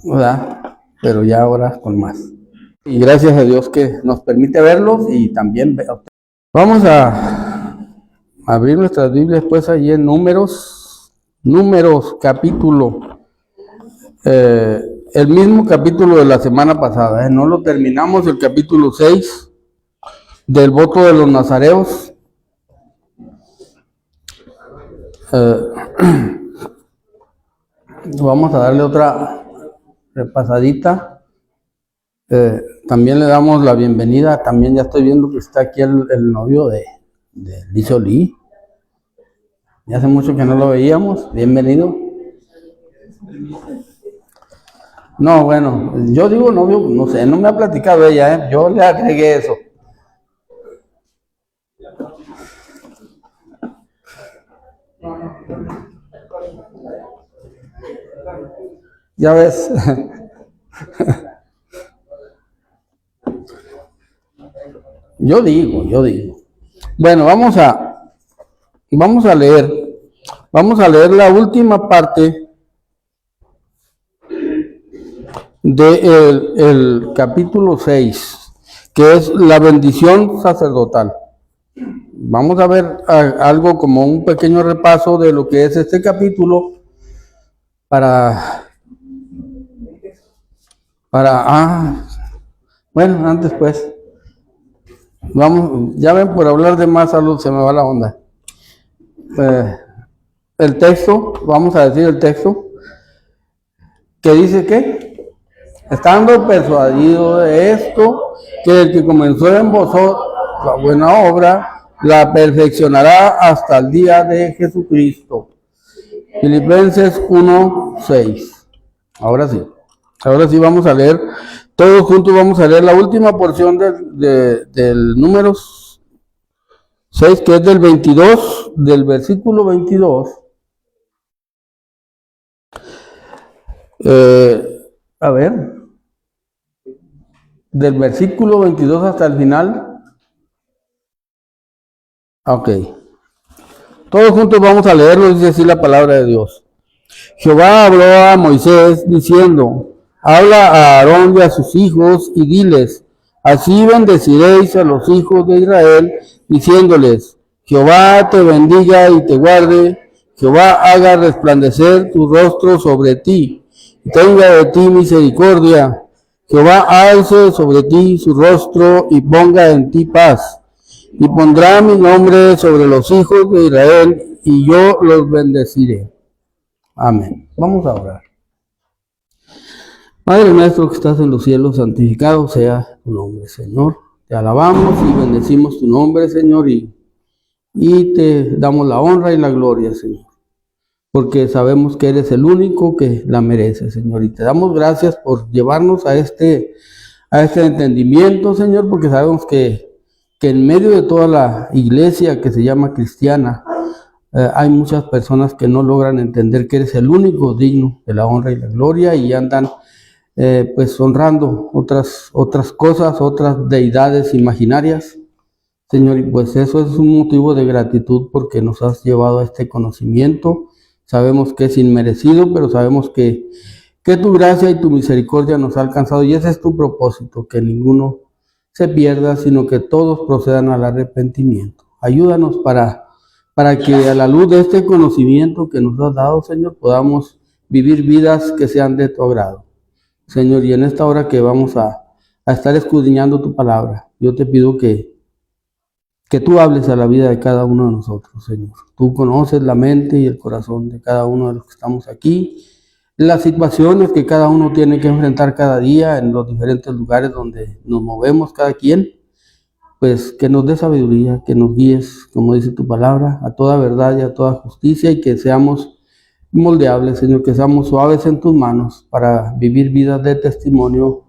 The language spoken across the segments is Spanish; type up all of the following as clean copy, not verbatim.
¿verdad? Pero ya ahora con más. Y gracias a Dios que nos permite verlos y también vamos a abrir nuestras Biblias pues allí en Números capítulo, el mismo capítulo de la semana pasada, no lo terminamos, el capítulo 6 del voto de los nazareos. Vamos a darle otra repasadita. También le damos la bienvenida, también ya estoy viendo que está aquí el novio de Liz Oli. Ya hace mucho que no lo veíamos, bienvenido. No, bueno, yo digo novio, no sé, no me ha platicado ella, yo le agregué eso. Ya ves. Yo digo. Bueno, vamos a leer la última parte del capítulo 6, que es la bendición sacerdotal. Vamos a ver algo como un pequeño repaso de lo que es este capítulo bueno, antes pues, vamos, ya ven, por hablar de más salud se me va la onda. El texto, vamos a decir el texto, que dice que, estando persuadido de esto, que el que comenzó en vosotros la buena obra, la perfeccionará hasta el día de Jesucristo. Filipenses 1:6. Ahora sí vamos a leer, todos juntos vamos a leer la última porción del Números 6, que es del 22, del versículo 22. A ver, del versículo 22 hasta el final. Ok. Todos juntos vamos a leerlo, dice así la palabra de Dios. Jehová habló a Moisés diciendo, habla a Aarón y a sus hijos y diles, así bendeciréis a los hijos de Israel, diciéndoles, Jehová te bendiga y te guarde, Jehová haga resplandecer tu rostro sobre ti, y tenga de ti misericordia, Jehová alce sobre ti su rostro y ponga en ti paz. Y pondrá mi nombre sobre los hijos de Israel, y yo los bendeciré. Amén. Vamos a orar. Padre nuestro que estás en los cielos, santificado sea tu nombre, Señor. Te alabamos y bendecimos tu nombre, Señor, y te damos la honra y la gloria, Señor, porque sabemos que eres el único que la merece, Señor, y te damos gracias por llevarnos a este entendimiento, Señor, porque sabemos que en medio de toda la iglesia que se llama cristiana, hay muchas personas que no logran entender que eres el único digno de la honra y la gloria y andan pues honrando otras cosas, otras deidades imaginarias, Señor, y pues eso es un motivo de gratitud porque nos has llevado a este conocimiento. Sabemos que es inmerecido, pero sabemos que tu gracia y tu misericordia nos ha alcanzado y ese es tu propósito, que ninguno se pierda, sino que todos procedan al arrepentimiento. Ayúdanos para que a la luz de este conocimiento que nos has dado, Señor, podamos vivir vidas que sean de tu agrado. Señor, y en esta hora que vamos a estar escudriñando tu palabra, yo te pido que tú hables a la vida de cada uno de nosotros, Señor. Tú conoces la mente y el corazón de cada uno de los que estamos aquí, las situaciones que cada uno tiene que enfrentar cada día en los diferentes lugares donde nos movemos cada quien, pues que nos dé sabiduría, que nos guíes, como dice tu palabra, a toda verdad y a toda justicia, y que seamos moldeables, Señor, que seamos suaves en tus manos para vivir vidas de testimonio,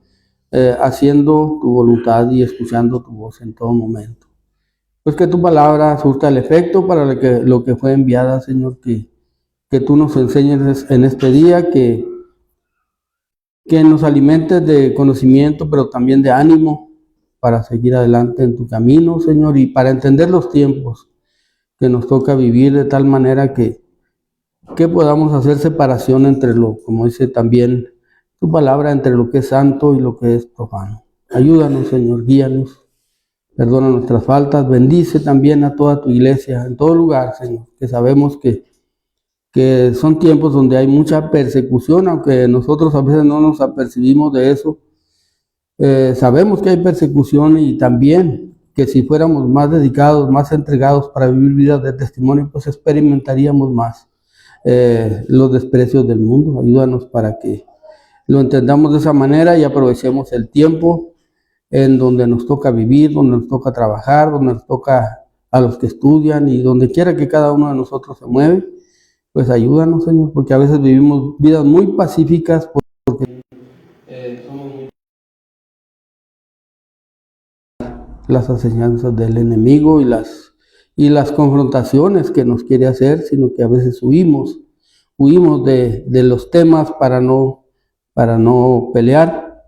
haciendo tu voluntad y escuchando tu voz en todo momento. Pues que tu palabra surta el efecto para lo que fue enviada, Señor, que tú nos enseñes en este día, que nos alimentes de conocimiento, pero también de ánimo para seguir adelante en tu camino, Señor, y para entender los tiempos que nos toca vivir de tal manera que podamos hacer separación entre como dice también tu palabra entre lo que es santo y lo que es profano. Ayúdanos, Señor, guíanos, perdona nuestras faltas, bendice también a toda tu iglesia, en todo lugar, Señor, que sabemos que son tiempos donde hay mucha persecución, aunque nosotros a veces no nos apercibimos de eso. Sabemos que hay persecución y también que si fuéramos más dedicados, más entregados para vivir vidas de testimonio, pues experimentaríamos más los desprecios del mundo. Ayúdanos para que lo entendamos de esa manera y aprovechemos el tiempo en donde nos toca vivir, donde nos toca trabajar, donde nos toca a los que estudian y donde quiera que cada uno de nosotros se mueve. Pues ayúdanos, Señor, porque a veces vivimos vidas muy pacíficas porque somos muy... las enseñanzas del enemigo y las confrontaciones que nos quiere hacer, sino que a veces huimos de los temas para no pelear,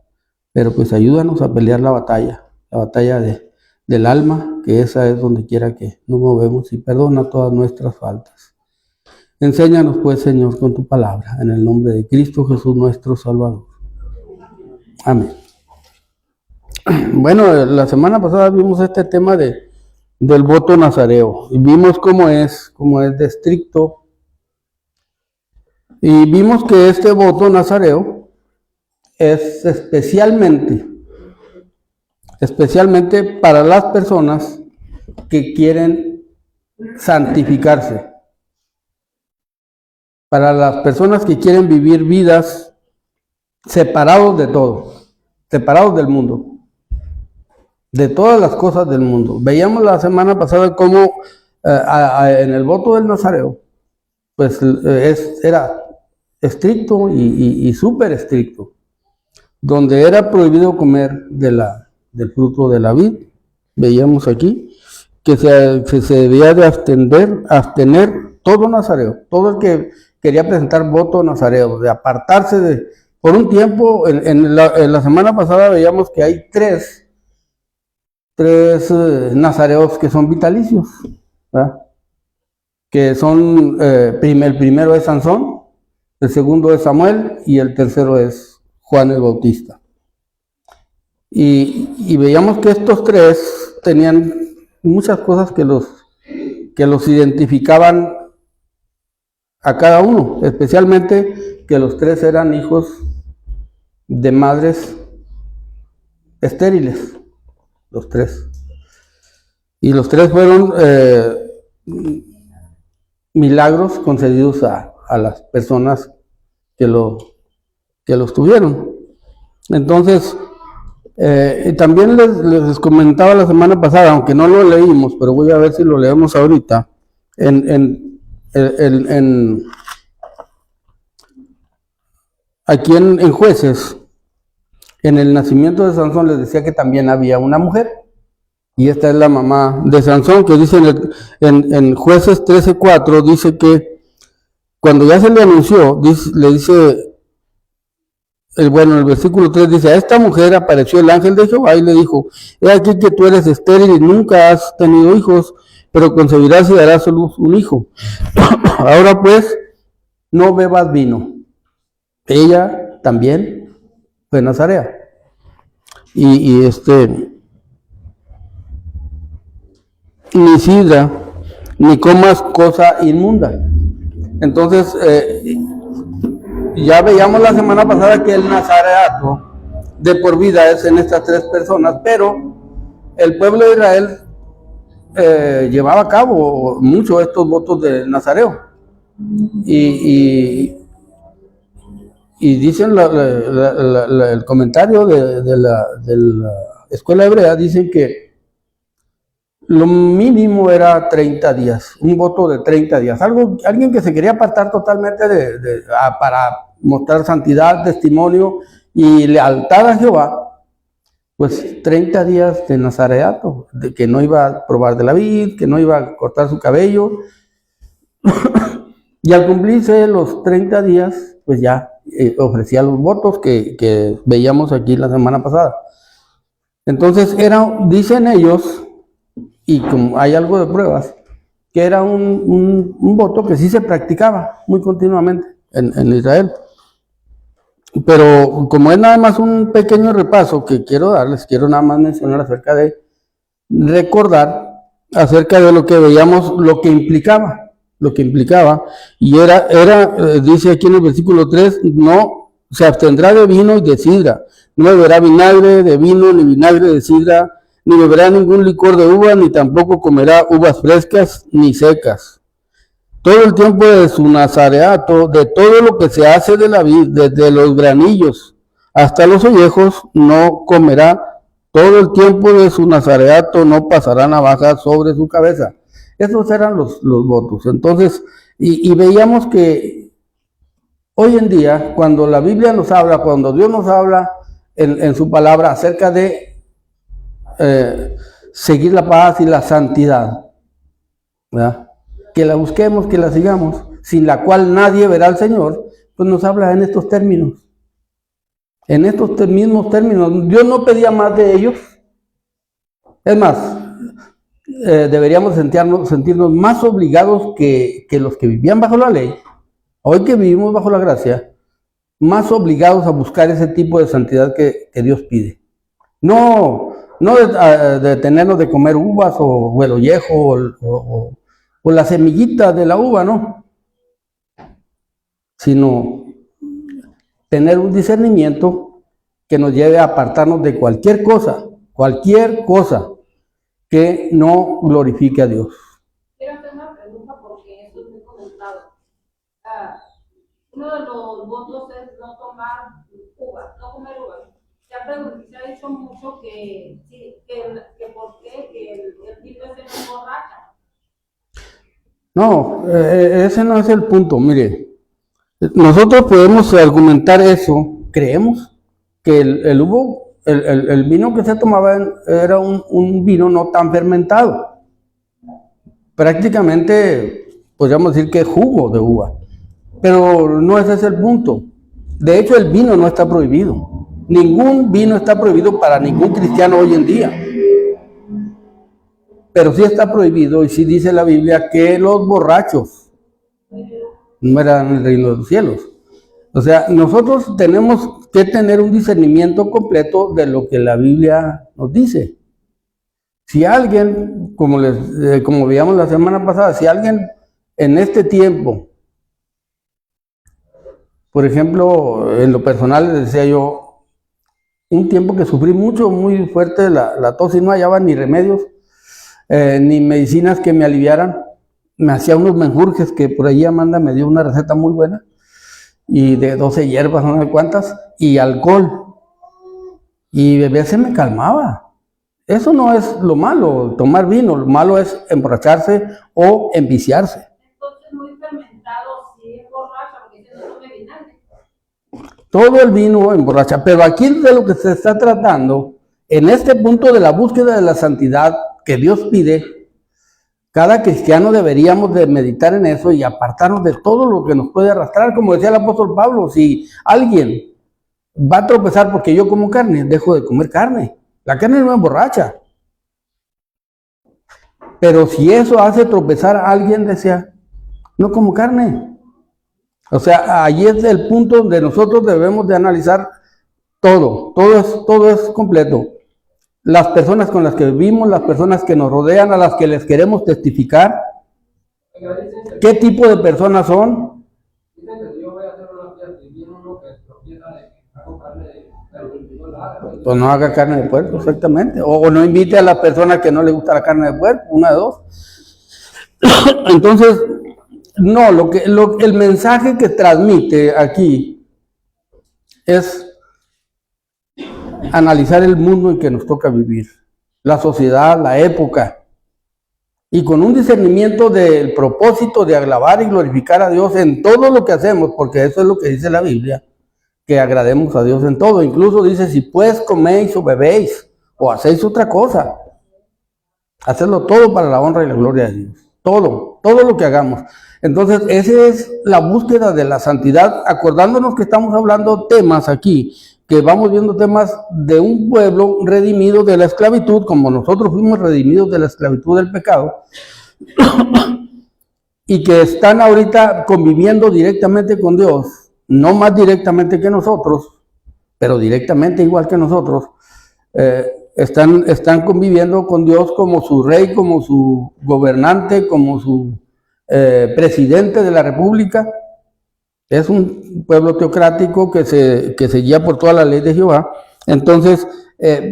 pero pues ayúdanos a pelear la batalla del alma, que esa es donde quiera que nos movemos, y perdona todas nuestras faltas. Enséñanos pues, Señor, con tu palabra, en el nombre de Cristo Jesús nuestro Salvador. Amén. Bueno, la semana pasada vimos este tema del voto nazareo, y vimos cómo es de estricto, y vimos que este voto nazareo es especialmente para las personas que quieren santificarse, para las personas que quieren vivir vidas separados de todo, separados del mundo, de todas las cosas del mundo. Veíamos la semana pasada cómo en el voto del nazareo, pues era estricto y súper estricto, donde era prohibido comer del fruto de la vid. Veíamos aquí que se debía de abstener todo nazareo, todo el que quería presentar voto nazareo, de apartarse por un tiempo. En la semana pasada veíamos que hay tres nazareos que son vitalicios, ¿verdad? Que son, el primero es Sansón, el segundo es Samuel y el tercero es Juan el Bautista. Y veíamos que estos tres tenían muchas cosas que los identificaban a cada uno, especialmente que los tres eran hijos de madres estériles, los tres. Y los tres fueron milagros concedidos a las personas que los tuvieron. Entonces, también les comentaba la semana pasada, aunque no lo leímos, pero voy a ver si lo leemos ahorita, aquí en Jueces, en el nacimiento de Sansón les decía que también había una mujer, y esta es la mamá de Sansón, que dice en Jueces 13:4, dice que cuando ya se le anunció, le dice, el versículo 3 dice: a esta mujer apareció el ángel de Jehová y le dijo: he aquí que tú eres estéril y nunca has tenido hijos, pero concebirás y darás a luz un hijo. Ahora pues, no bebas vino. Ella también fue nazarea. Ni sidra, ni comas cosa inmunda. Entonces, ya veíamos la semana pasada que el nazareato de por vida es en estas tres personas, pero el pueblo de Israel llevaba a cabo mucho estos votos de nazareo. Y dicen el comentario de la escuela hebrea, dicen que lo mínimo era 30 días, un voto de 30 días. Alguien que se quería apartar totalmente para mostrar santidad, testimonio y lealtad a Jehová, pues 30 días de nazareato, de que no iba a probar de la vid, que no iba a cortar su cabello. Y al cumplirse los 30 días, pues ya ofrecía los votos que veíamos aquí la semana pasada. Entonces dicen ellos, y como hay algo de pruebas, que era un voto que sí se practicaba muy continuamente en Israel. Pero como es nada más un pequeño repaso que quiero darles, quiero nada más mencionar acerca de recordar acerca de lo que veíamos, lo que implicaba, y dice aquí en el versículo 3, no se abstendrá de vino y de sidra, no beberá vinagre de vino, ni vinagre de sidra, ni beberá ningún licor de uva, ni tampoco comerá uvas frescas ni secas. Todo el tiempo de su nazareato, de todo lo que se hace de la vid, desde los granillos hasta los ollejos, no comerá. Todo el tiempo de su nazareato no pasará navaja sobre su cabeza. Esos eran los votos. Entonces, y veíamos que hoy en día, cuando la Biblia nos habla, cuando Dios nos habla en su palabra acerca de seguir la paz y la santidad, ¿verdad? Que la busquemos, que la sigamos, sin la cual nadie verá al Señor, pues nos habla en estos términos. En estos mismos términos, Dios no pedía más de ellos. Es más, deberíamos sentirnos más obligados que los que vivían bajo la ley, hoy que vivimos bajo la gracia, más obligados a buscar ese tipo de santidad que Dios pide. No de tenernos de comer uvas o el ollejo o la semillita de la uva, no, sino tener un discernimiento que nos lleve a apartarnos de cualquier cosa que no glorifique a Dios. Quiero hacer una pregunta porque esto es muy comentado. Uno de los votos es no tomar uvas, no comer uvas. Se ha dicho mucho que por qué que el vino ese no emborracha. No, ese no es el punto. Mire, nosotros podemos argumentar eso, creemos que el vino que se tomaba era un vino no tan fermentado. Prácticamente podríamos decir que es jugo de uva. Pero no ese es el punto. De hecho, el vino no está prohibido. Ningún vino está prohibido para ningún cristiano hoy en día. Pero sí está prohibido, y sí dice la Biblia, que los borrachos no eran el reino de los cielos. O sea, nosotros tenemos que tener un discernimiento completo de lo que la Biblia nos dice. Si alguien, como veíamos la semana pasada, si alguien en este tiempo, por ejemplo, en lo personal les decía yo, un tiempo que sufrí mucho, muy fuerte la tos y no hallaba ni remedios, ni medicinas que me aliviaran. Me hacía unos menjurjes que por ahí Amanda me dio una receta muy buena, y de 12 hierbas, no sé cuántas, y alcohol. Y bebé se me calmaba. Eso no es lo malo, tomar vino, lo malo es emborracharse o enviciarse. Entonces, muy fermentado, sí es borracha, porque si no tome vinagre. Todo el vino emborracha, pero aquí de lo que se está tratando, en este punto de la búsqueda de la santidad que Dios pide, cada cristiano deberíamos de meditar en eso y apartarnos de todo lo que nos puede arrastrar. Como decía el apóstol Pablo, si alguien va a tropezar porque yo como carne, dejo de comer carne. La carne no emborracha. Pero si eso hace tropezar a alguien, decía, no como carne. O sea, ahí es el punto donde nosotros debemos de analizar todo es completo. Las personas con las que vivimos, las personas que nos rodean, a las que les queremos testificar, ¿qué tipo de personas son? Pues no haga carne de puerco, exactamente. O no invite a la persona que no le gusta la carne de puerco, una de dos. Entonces, no, el mensaje que transmite aquí es analizar el mundo en que nos toca vivir, la sociedad, la época, y con un discernimiento del propósito de alabar y glorificar a Dios en todo lo que hacemos, porque eso es lo que dice la Biblia, que agrademos a Dios en todo. Incluso dice, si pues coméis o bebéis o hacéis otra cosa, hacerlo todo para la honra y la gloria de Dios, todo lo que hagamos. Entonces, esa es la búsqueda de la santidad, acordándonos que estamos hablando temas aquí, que vamos viendo temas de un pueblo redimido de la esclavitud, como nosotros fuimos redimidos de la esclavitud del pecado, y que están ahorita conviviendo directamente con Dios, no más directamente que nosotros, pero directamente igual que nosotros, están conviviendo con Dios como su rey, como su gobernante, como su presidente de la república. Es un pueblo teocrático que se guía por toda la ley de Jehová. Entonces,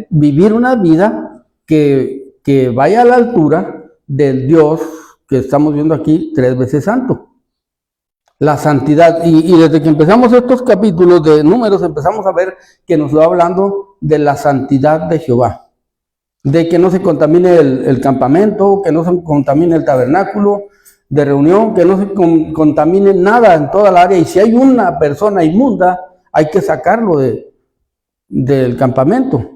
vivir una vida que vaya a la altura del Dios que estamos viendo aquí 3 veces santo. La santidad, y desde que empezamos estos capítulos de Números, empezamos a ver que nos va hablando de la santidad de Jehová, de que no se contamine el campamento, que no se contamine el tabernáculo de reunión, que no se contamine nada en toda la área, y si hay una persona inmunda, hay que sacarlo del campamento.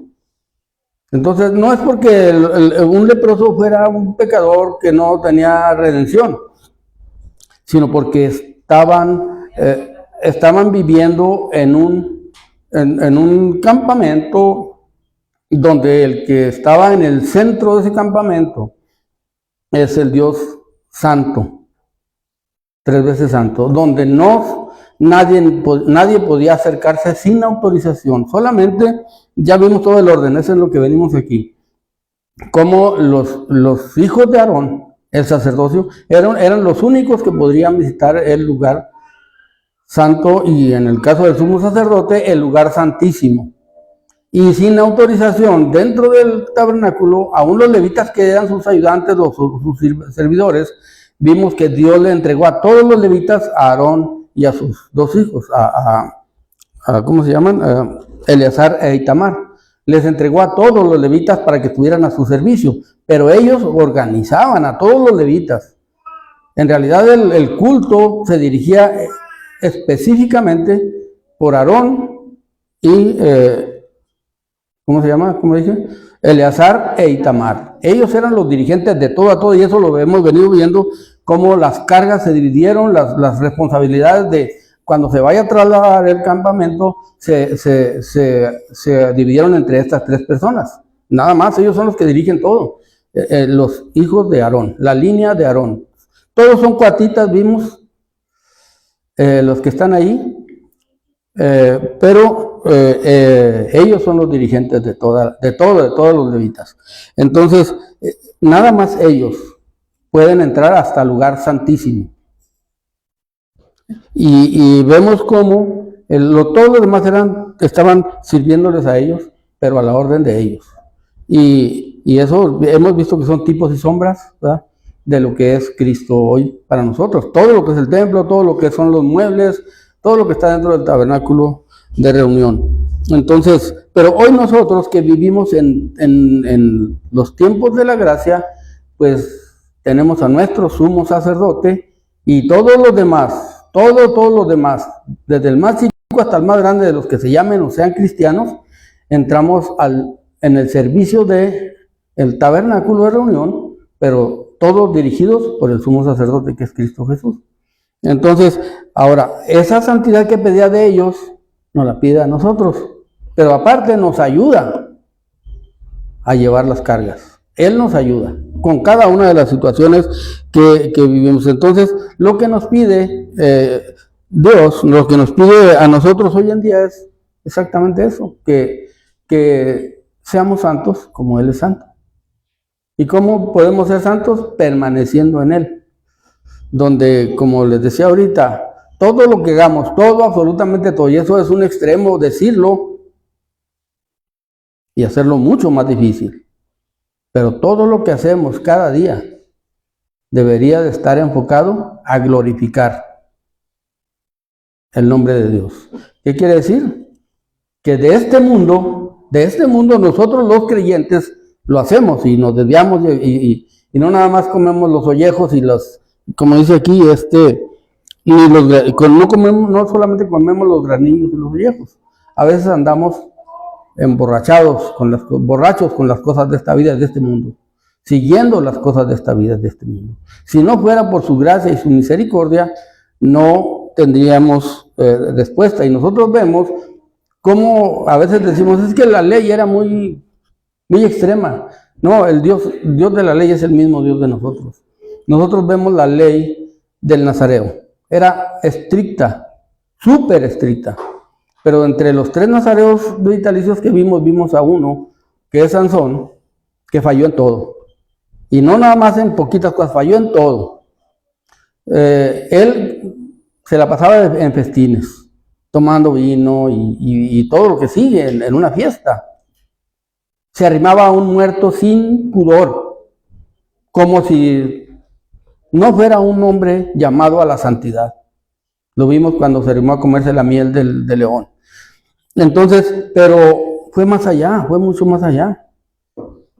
Entonces, no es porque un leproso fuera un pecador que no tenía redención, sino porque estaban viviendo en un campamento donde el que estaba en el centro de ese campamento es el Dios santo, 3 veces santo, donde nadie podía acercarse sin autorización. Solamente, ya vimos todo el orden, eso es lo que venimos aquí. Como los hijos de Aarón, el sacerdocio, eran los únicos que podrían visitar el lugar santo, y en el caso del sumo sacerdote, el lugar santísimo. Y sin autorización dentro del tabernáculo, aún los levitas que eran sus ayudantes o sus servidores, vimos que Dios le entregó a todos los levitas, a Aarón y a sus 2 hijos, ¿cómo se llaman? Eleazar e Itamar. Les entregó a todos los levitas para que estuvieran a su servicio, pero ellos organizaban a todos los levitas. En realidad el culto se dirigía específicamente por Aarón y, ¿cómo se llama? ¿Cómo dije? Eleazar e Itamar. Ellos eran los dirigentes de todo a todo, y eso lo hemos venido viendo, cómo las cargas se dividieron, las responsabilidades de cuando se vaya a trasladar el campamento, se dividieron entre estas 3 personas. Nada más, ellos son los que dirigen todo. Los hijos de Aarón, la línea de Aarón. Todos son cuatitas, vimos, los que están ahí, pero ellos son los dirigentes de todos los levitas. Entonces, nada más ellos pueden entrar hasta el lugar santísimo. Y vemos cómo todos los demás estaban sirviéndoles a ellos, pero a la orden de ellos. Y eso hemos visto que son tipos y sombras, ¿verdad?, de lo que es Cristo hoy para nosotros. Todo lo que es el templo, todo lo que son los muebles, todo lo que está dentro del tabernáculo de reunión. Entonces, pero hoy nosotros que vivimos en los tiempos de la gracia, pues tenemos a nuestro sumo sacerdote, y todos los demás, todos los demás, desde el más chico hasta el más grande de los que se llamen o sean cristianos, entramos en el servicio del tabernáculo de reunión, pero todos dirigidos por el sumo sacerdote, que es Cristo Jesús. Entonces, ahora, esa santidad que pedía de ellos, nos la pide a nosotros, pero aparte nos ayuda a llevar las cargas. Él nos ayuda con cada una de las situaciones que vivimos. Entonces, lo que nos pide Dios, lo que nos pide a nosotros hoy en día es exactamente eso, que seamos santos como Él es santo. ¿Y cómo podemos ser santos? Permaneciendo en Él. Donde, como les decía ahorita, todo lo que hagamos, todo, absolutamente todo, y eso es un extremo decirlo y hacerlo mucho más difícil. Pero todo lo que hacemos cada día debería de estar enfocado a glorificar el nombre de Dios. ¿Qué quiere decir? Que de este mundo nosotros los creyentes lo hacemos y nos desviamos y no nada más comemos los ollejos y como dice aquí, no solamente comemos los granillos y los ollejos, a veces andamos emborrachados, borrachos con las cosas de esta vida, de este mundo, siguiendo las cosas de esta vida, de este mundo. Si no fuera por su gracia y su misericordia, no tendríamos respuesta. Y nosotros vemos cómo a veces decimos, es que la ley era muy extrema. No, el Dios de la ley es el mismo Dios de nosotros. Nosotros vemos la ley del Nazareo. Era estricta, súper estricta. Pero entre los 3 nazareos vitalicios que vimos a uno, que es Sansón, que falló en todo. Y no nada más en poquitas cosas, falló en todo. Él se la pasaba en festines, tomando vino y todo lo que sigue en una fiesta. Se arrimaba a un muerto sin pudor, como si no fuera un hombre llamado a la santidad. Lo vimos cuando se arrimó a comerse la miel del león. Entonces, pero fue más allá, fue mucho más allá.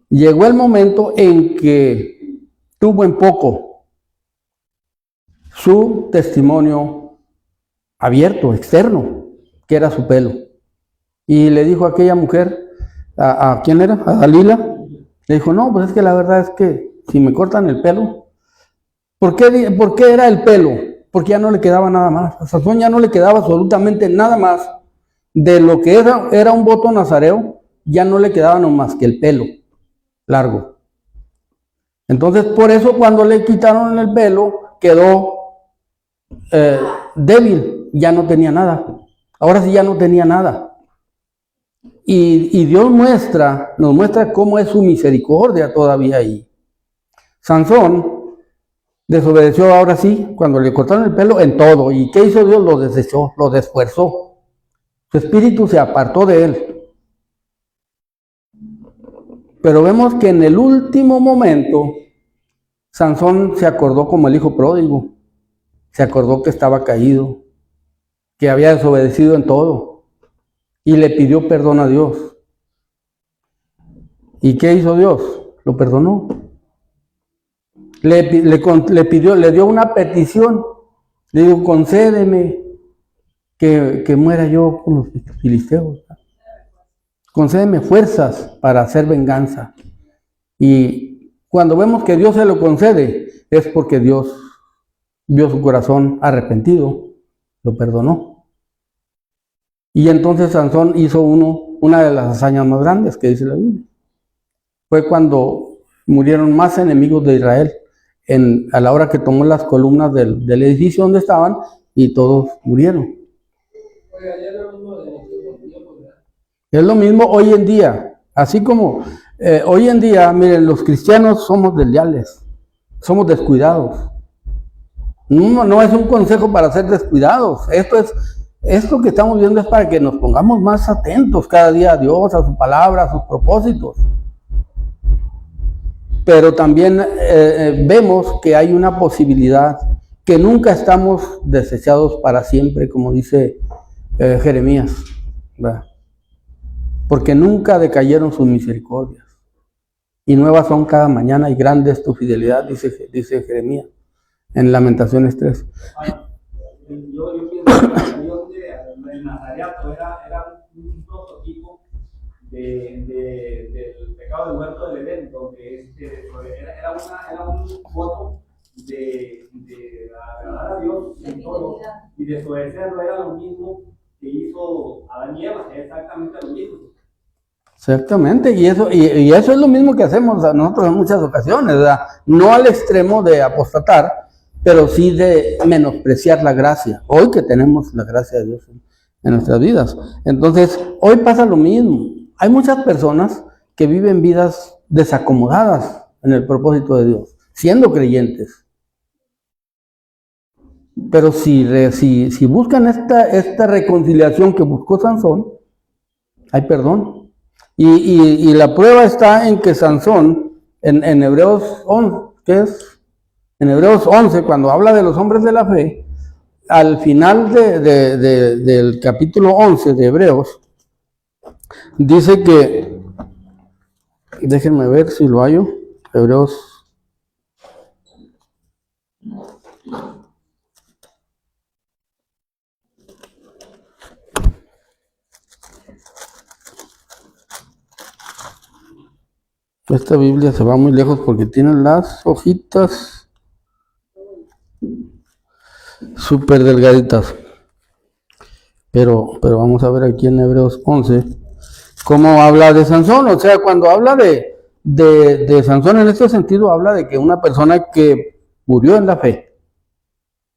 Llegó el momento en que tuvo en poco su testimonio abierto, externo, que era su pelo. Y le dijo a aquella mujer, ¿a quién era? A Dalila. Le dijo, no, pues es que la verdad es que si me cortan el pelo, ¿por qué era el pelo? Porque ya no le quedaba nada más. A Sansón ya no le quedaba absolutamente nada más de lo que era un voto nazareo, ya no le quedaba nomás que el pelo largo. Entonces, por eso cuando le quitaron el pelo, quedó débil, ya no tenía nada. Ahora sí ya no tenía nada. Y Dios nos muestra cómo es su misericordia todavía ahí. Sansón desobedeció ahora sí, cuando le cortaron el pelo en todo. ¿Y qué hizo Dios? Lo desechó, lo desfuerzó. Su espíritu se apartó de él. Pero vemos que en el último momento, Sansón se acordó como el hijo pródigo. Se acordó que estaba caído, que había desobedecido en todo. Y le pidió perdón a Dios. ¿Y qué hizo Dios? Lo perdonó. Le pidió, le dio una petición. Le dijo, concédeme que muera yo con los filisteos. Concédeme fuerzas para hacer venganza. Y cuando vemos que Dios se lo concede, es porque Dios vio su corazón arrepentido, lo perdonó. Y entonces Sansón hizo una de las hazañas más grandes que dice la Biblia. Fue cuando murieron más enemigos de Israel, a la hora que tomó las columnas del edificio donde estaban, y todos murieron. Es lo mismo hoy en día, así como hoy en día, miren, los cristianos somos desleales, somos descuidados. No es un consejo para ser descuidados, esto que estamos viendo es para que nos pongamos más atentos cada día a Dios, a su palabra, a sus propósitos. Pero también vemos que hay una posibilidad, que nunca estamos desechados para siempre, como dice Jeremías, ¿verdad? Porque nunca decayeron sus misericordias, y nuevas son cada mañana, y grande es tu fidelidad, dice Jeremías, en Lamentaciones 3. Yo pienso que el Dios del Nazareato era un prototipo del pecado del huerto del Edén, donde era un voto de agradar a Dios en todo, y desobedecerlo era lo mismo que hizo Adán y Eva, exactamente lo mismo. Exactamente, y eso es lo mismo que hacemos nosotros en muchas ocasiones, ¿verdad? No al extremo de apostatar, pero sí de menospreciar la gracia. Hoy que tenemos la gracia de Dios en nuestras vidas. Entonces, hoy pasa lo mismo. Hay muchas personas que viven vidas desacomodadas en el propósito de Dios, siendo creyentes. Pero si buscan esta reconciliación que buscó Sansón, hay perdón. Y la prueba está en que Sansón, en Hebreos 11, ¿qué es? En Hebreos 11, cuando habla de los hombres de la fe, al final del capítulo 11 de Hebreos, dice que, déjenme ver si lo hallo, Hebreos. Esta Biblia se va muy lejos porque tiene las hojitas súper delgaditas. Pero vamos a ver aquí en Hebreos 11 cómo habla de Sansón. O sea, cuando habla de Sansón en este sentido, habla de que una persona que murió en la fe.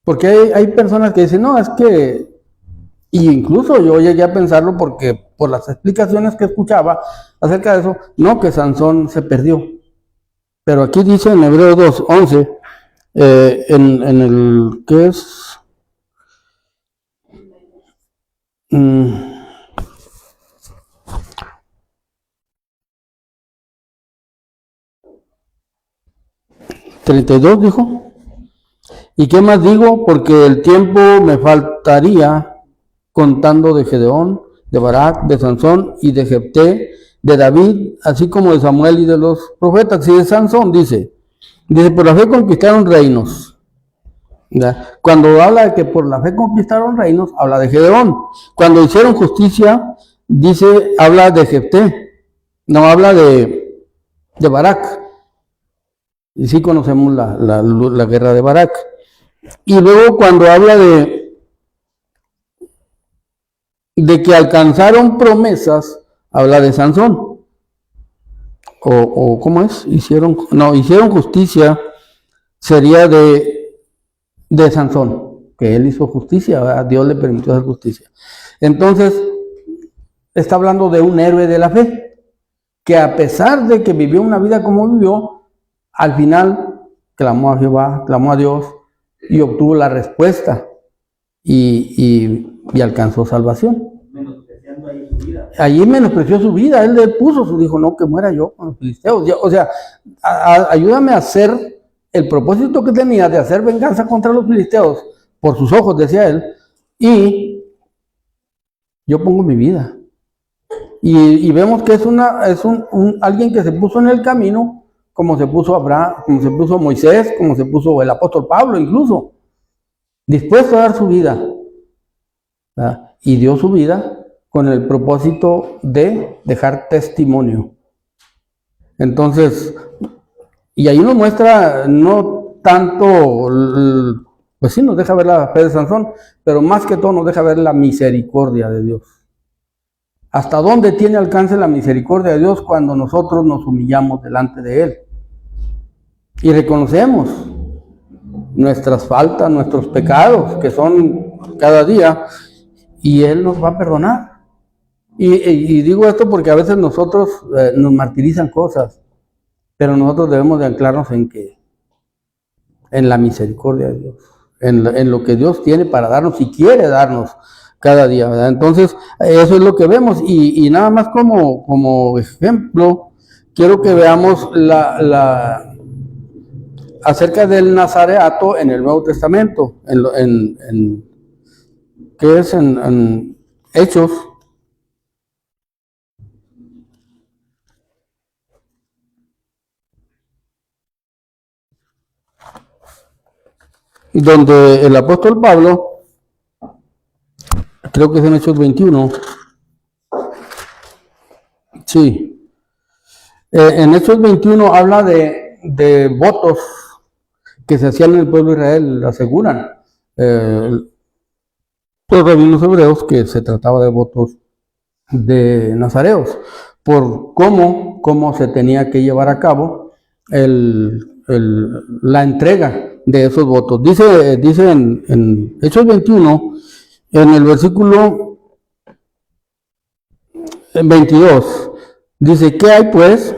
Porque hay personas que dicen, no, es que Y incluso yo llegué a pensarlo porque por las explicaciones que escuchaba acerca de eso, no que Sansón se perdió. Pero aquí dice en Hebreos 2:11, en el que es 32 dijo. ¿Y qué más digo? Porque el tiempo me faltaría contando de Gedeón, de Barak, de Sansón y de Jefté, de David, así como de Samuel y de los profetas. Y de Sansón dice, por la fe conquistaron reinos. ¿Ya? Cuando habla de que por la fe conquistaron reinos, habla de Gedeón. Cuando hicieron justicia, dice, habla de Jefté, no habla de Barak. Y sí conocemos la guerra de Barak. Y luego cuando habla de que alcanzaron promesas, habla de Sansón. O ¿cómo es? Hicieron justicia, sería de Sansón, que él hizo justicia, ¿verdad? Dios le permitió hacer justicia. Entonces, está hablando de un héroe de la fe, que a pesar de que vivió una vida como vivió, al final clamó a Jehová, clamó a Dios y obtuvo la respuesta y alcanzó salvación. Menospreciando ahí su vida. Allí menospreció su vida, él le puso, dijo, no, que muera yo con los filisteos. O sea, ayúdame a hacer el propósito que tenía de hacer venganza contra los filisteos por sus ojos, decía él, y yo pongo mi vida. Y vemos que es alguien que se puso en el camino, como se puso Abraham, como se puso Moisés, como se puso el apóstol Pablo incluso, dispuesto a dar su vida, ¿verdad? Y dio su vida con el propósito de dejar testimonio. Entonces, y ahí nos muestra no tanto, pues sí nos deja ver la fe de Sansón, pero más que todo nos deja ver la misericordia de Dios. ¿Hasta dónde tiene alcance la misericordia de Dios cuando nosotros nos humillamos delante de Él? Y reconocemos nuestras faltas, nuestros pecados, que son cada día, y Él nos va a perdonar. Y digo esto porque a veces nosotros nos martirizan cosas, pero nosotros debemos de anclarnos en la misericordia de Dios, en lo que Dios tiene para darnos y quiere darnos cada día, ¿verdad? Entonces, eso es lo que vemos. Y nada más como ejemplo, quiero que veamos acerca del nazareato en el Nuevo Testamento, que es en Hechos. Donde el apóstol Pablo, creo que es en Hechos 21, sí, en Hechos 21 habla de votos que se hacían en el pueblo de Israel, aseguran los rabinos hebreos que se trataba de votos de nazareos, por cómo se tenía que llevar a cabo la entrega de esos votos. Dice en Hechos 21, en el versículo 22, dice, ¿qué hay pues?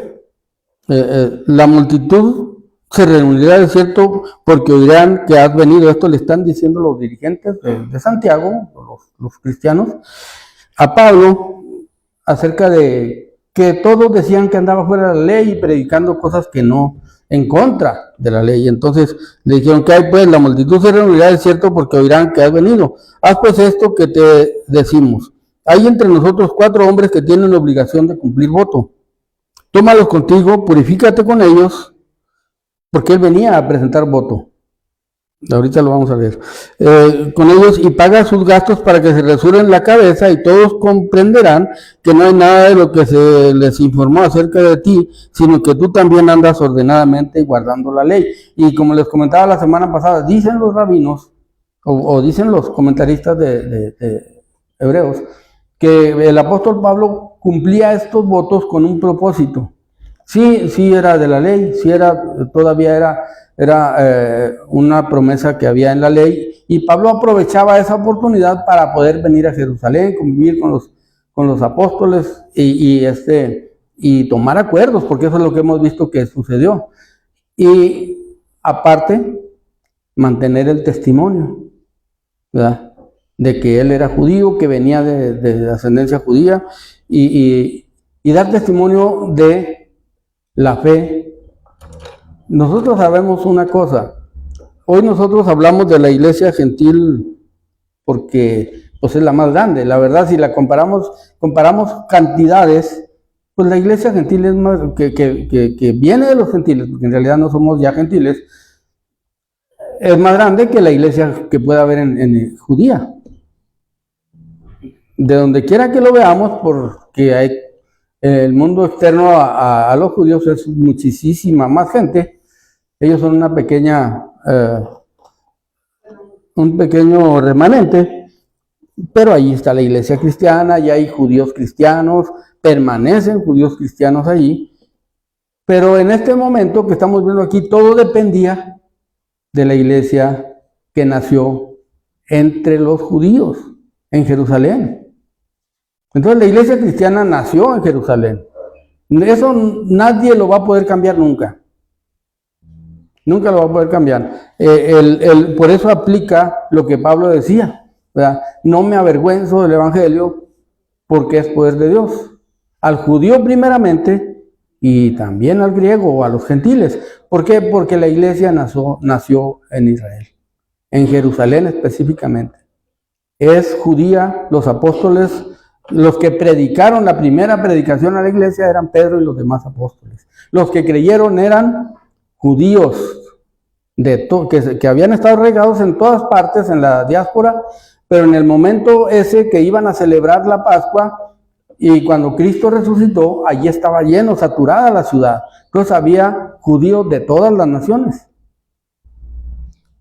La multitud se reunirá de cierto porque oirán que has venido. Esto le están diciendo los dirigentes de Santiago, los cristianos, a Pablo, acerca de que todos decían que andaba fuera de la ley y predicando cosas que no, en contra de la ley. Entonces le dijeron, ¿qué hay pues? La multitud se reunirá de cierto porque oirán que has venido. Haz pues esto que te decimos. Hay entre nosotros 4 hombres que tienen obligación de cumplir voto. Tómalos contigo, purifícate con ellos, porque él venía a presentar voto. Ahorita lo vamos a ver. Con ellos y paga sus gastos para que se resuren la cabeza y todos comprenderán que no hay nada de lo que se les informó acerca de ti, sino que tú también andas ordenadamente guardando la ley. Y como les comentaba la semana pasada, dicen los rabinos, o dicen los comentaristas de Hebreos, que el apóstol Pablo cumplía estos votos con un propósito. Sí, sí era de la ley, sí todavía era una promesa que había en la ley, y Pablo aprovechaba esa oportunidad para poder venir a Jerusalén, convivir con los apóstoles y tomar acuerdos, porque eso es lo que hemos visto que sucedió. Y aparte, mantener el testimonio, ¿verdad?, de que él era judío, que venía de ascendencia judía, y dar testimonio de la fe. Nosotros sabemos una cosa. Hoy nosotros hablamos de la iglesia gentil porque pues es la más grande. La verdad, si la comparamos cantidades, pues la iglesia gentil es más que viene de los gentiles, porque en realidad no somos ya gentiles, es más grande que la iglesia que pueda haber en judía. De donde quiera que lo veamos, porque hay el mundo externo a los judíos es muchísima más gente. Ellos son una pequeña, un pequeño remanente, pero ahí está la iglesia cristiana, y hay judíos cristianos, permanecen judíos cristianos allí. Pero en este momento que estamos viendo aquí, todo dependía de la iglesia que nació entre los judíos en Jerusalén. Entonces la iglesia cristiana nació en Jerusalén. Eso nadie lo va a poder cambiar nunca. Nunca lo va a poder cambiar. Por eso aplica lo que Pablo decía, ¿verdad? No me avergüenzo del evangelio porque es poder de Dios. Al judío primeramente y también al griego o a los gentiles. ¿Por qué? Porque la iglesia nació en Israel, en Jerusalén específicamente. Es judía, los apóstoles. Los que predicaron la primera predicación a la iglesia eran Pedro y los demás apóstoles. Los que creyeron eran judíos que habían estado regados en todas partes en la diáspora, pero en el momento ese que iban a celebrar la Pascua y cuando Cristo resucitó, allí estaba lleno, saturada la ciudad. Entonces había judíos de todas las naciones,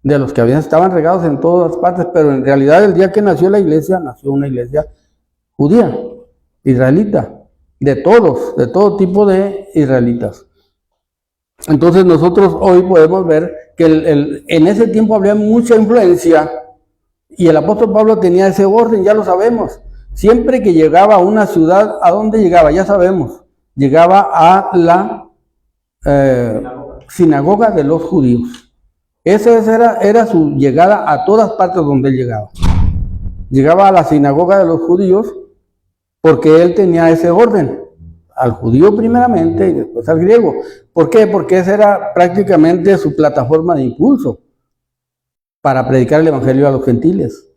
de los que estaban regados en todas partes, pero en realidad el día que nació la iglesia, nació una iglesia judía, israelita, de todo tipo de israelitas. Entonces nosotros hoy podemos ver que en ese tiempo había mucha influencia y el apóstol Pablo tenía ese orden, ya lo sabemos. Siempre que llegaba a una ciudad, ¿a dónde llegaba? Ya sabemos, llegaba a la sinagoga de los judíos. Esa era su llegada a todas partes donde él llegaba. Llegaba a la sinagoga de los judíos porque él tenía ese orden, al judío primeramente y después al griego. ¿Por qué? Porque esa era prácticamente su plataforma de impulso para predicar el evangelio a los gentiles.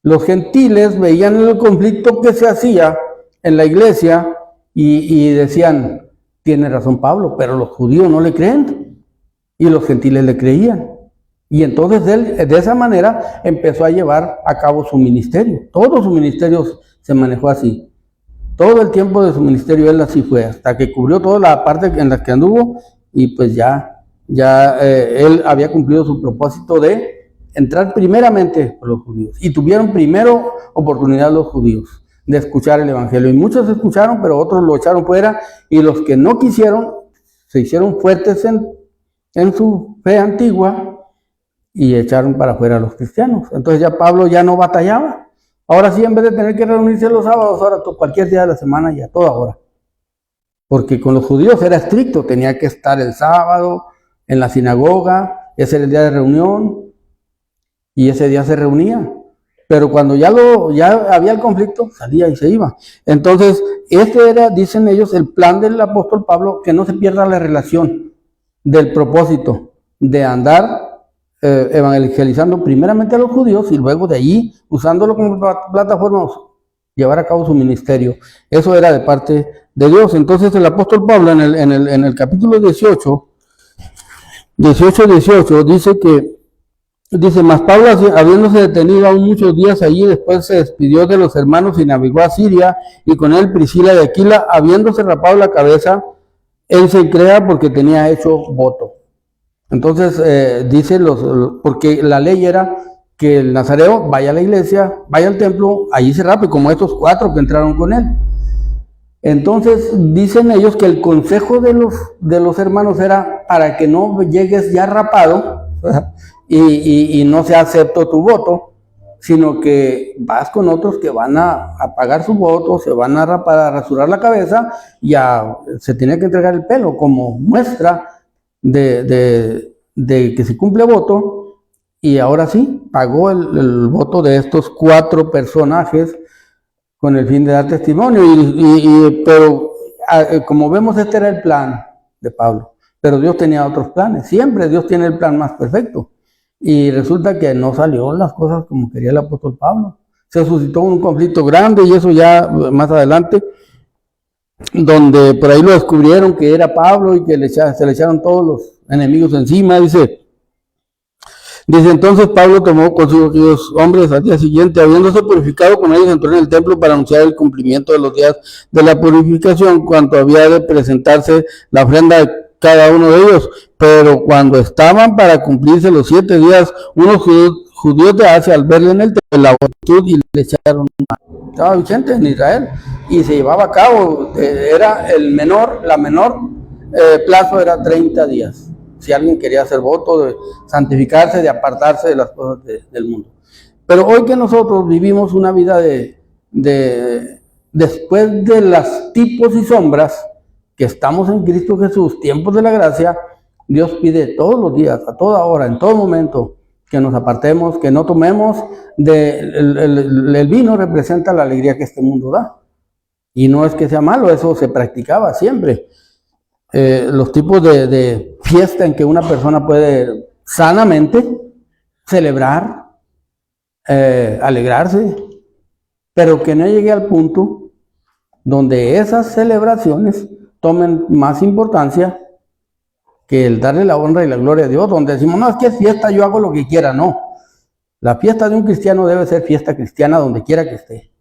Los gentiles veían el conflicto que se hacía en la iglesia y decían, tiene razón Pablo, pero los judíos no le creen y los gentiles le creían. Y entonces él de esa manera empezó a llevar a cabo su ministerio. Todo su ministerio se manejó así. Todo el tiempo de su ministerio él así fue, hasta que cubrió toda la parte en la que anduvo y pues ya él había cumplido su propósito de entrar primeramente por los judíos. Y tuvieron primero oportunidad los judíos de escuchar el evangelio. Y muchos escucharon, pero otros lo echaron fuera. Y los que no quisieron se hicieron fuertes en su fe antigua y echaron para afuera a los cristianos. Entonces ya Pablo ya no batallaba. Ahora sí, en vez de tener que reunirse los sábados, ahora cualquier día de la semana y a toda hora. Porque con los judíos era estricto, tenía que estar el sábado en la sinagoga, ese era el día de reunión, y ese día se reunía. Pero cuando ya había el conflicto, salía y se iba. Entonces, este era, dicen ellos, el plan del apóstol Pablo, que no se pierda la relación del propósito de andar evangelizando primeramente a los judíos y luego de allí, usándolo como plataforma, llevar a cabo su ministerio. Eso era de parte de Dios. Entonces el apóstol Pablo en el capítulo 18, dice, mas Pablo, habiéndose detenido aún muchos días allí, después se despidió de los hermanos y navegó a Siria, y con él Priscila de Aquila, habiéndose rapado la cabeza, él se crea porque tenía hecho voto. Entonces, dice porque la ley era que el nazareo vaya a la iglesia, vaya al templo, allí se rape, como estos 4 que entraron con él. Entonces dicen ellos que el consejo de los hermanos era para que no llegues ya rapado, ¿verdad? Y no se aceptó tu voto, sino que vas con otros que van a pagar su voto, se van a rapar, a rasurar la cabeza, y se tiene que entregar el pelo como muestra de que se cumple voto. Y ahora sí, pagó el voto de estos 4 personajes con el fin de dar testimonio. Pero como vemos, este era el plan de Pablo. Pero Dios tenía otros planes. Siempre Dios tiene el plan más perfecto. Y resulta que no salió las cosas como quería el apóstol Pablo. Se suscitó un conflicto grande, y eso ya más adelante, donde por ahí lo descubrieron que era Pablo y que se le echaron todos los enemigos encima. Dice entonces Pablo tomó consigo aquellos hombres al día siguiente, habiéndose purificado con ellos, entró en el templo para anunciar el cumplimiento de los días de la purificación, cuanto había de presentarse la ofrenda de cada uno de ellos. Pero cuando estaban para cumplirse los 7 días, unos judíos de Asia, al verle en el templo, la multitud, y le echaron mano. Estaba vigente en Israel y se llevaba a cabo, era la menor plazo era 30 días. Si alguien quería hacer voto de santificarse, de apartarse de las cosas del mundo. Pero hoy que nosotros vivimos una vida después de las tipos y sombras, que estamos en Cristo Jesús, tiempos de la gracia, Dios pide todos los días, a toda hora, en todo momento, que nos apartemos, que no tomemos el vino. Representa la alegría que este mundo da. Y no es que sea malo, eso se practicaba siempre. Los tipos de fiesta en que una persona puede sanamente celebrar, alegrarse, pero que no llegue al punto donde esas celebraciones tomen más importancia que el darle la honra y la gloria a Dios, donde decimos, no, es que es fiesta, yo hago lo que quiera. No, la fiesta de un cristiano debe ser fiesta cristiana donde quiera que esté.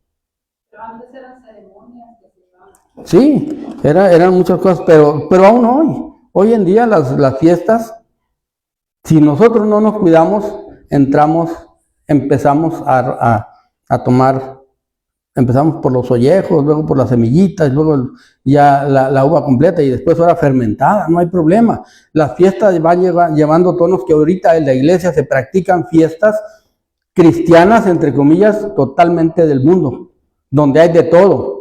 Pero antes eran ceremonias que se daban. Sí, eran muchas cosas, pero aún hoy en día las fiestas, si nosotros no nos cuidamos, empezamos a tomar, empezamos por los ollejos, luego por las semillitas, luego ya la uva completa, y después ahora fermentada. No hay problema. Las fiestas van llevando tonos que ahorita en la iglesia se practican fiestas cristianas, entre comillas, totalmente del mundo, donde hay de todo,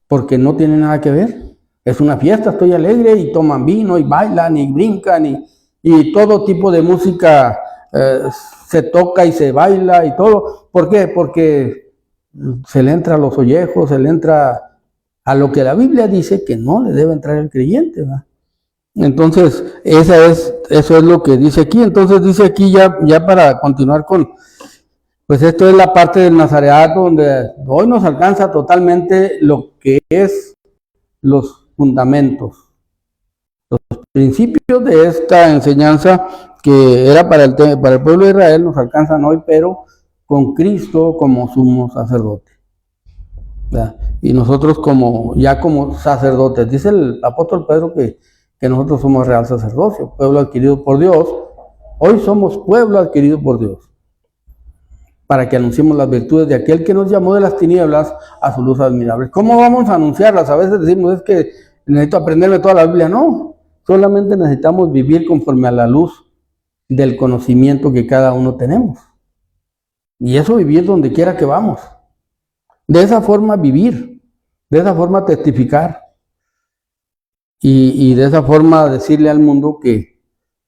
porque no tiene nada que ver. Es una fiesta, estoy alegre, y toman vino, y bailan, y brincan, y todo tipo de música se toca y se baila y todo. ¿Por qué? Porque se le entra a los ollejos, se le entra a lo que la Biblia dice que no le debe entrar el creyente, ¿verdad? Entonces, eso es lo que dice aquí. Entonces dice aquí, ya para continuar pues esto es la parte del nazareato, donde hoy nos alcanza totalmente lo que es los fundamentos, los principios de esta enseñanza que era para el pueblo de Israel, nos alcanzan hoy, pero con Cristo como sumo sacerdote, ¿verdad? Y nosotros como sacerdotes. Dice el apóstol Pedro que nosotros somos real sacerdocio, pueblo adquirido por Dios. Hoy somos pueblo adquirido por Dios, para que anunciemos las virtudes de aquel que nos llamó de las tinieblas a su luz admirable. ¿Cómo vamos a anunciarlas? A veces decimos, es que necesito aprenderme toda la Biblia. No, solamente necesitamos vivir conforme a la luz del conocimiento que cada uno tenemos. Y eso, vivir donde quiera que vamos. De esa forma vivir, de esa forma testificar, y de esa forma decirle al mundo que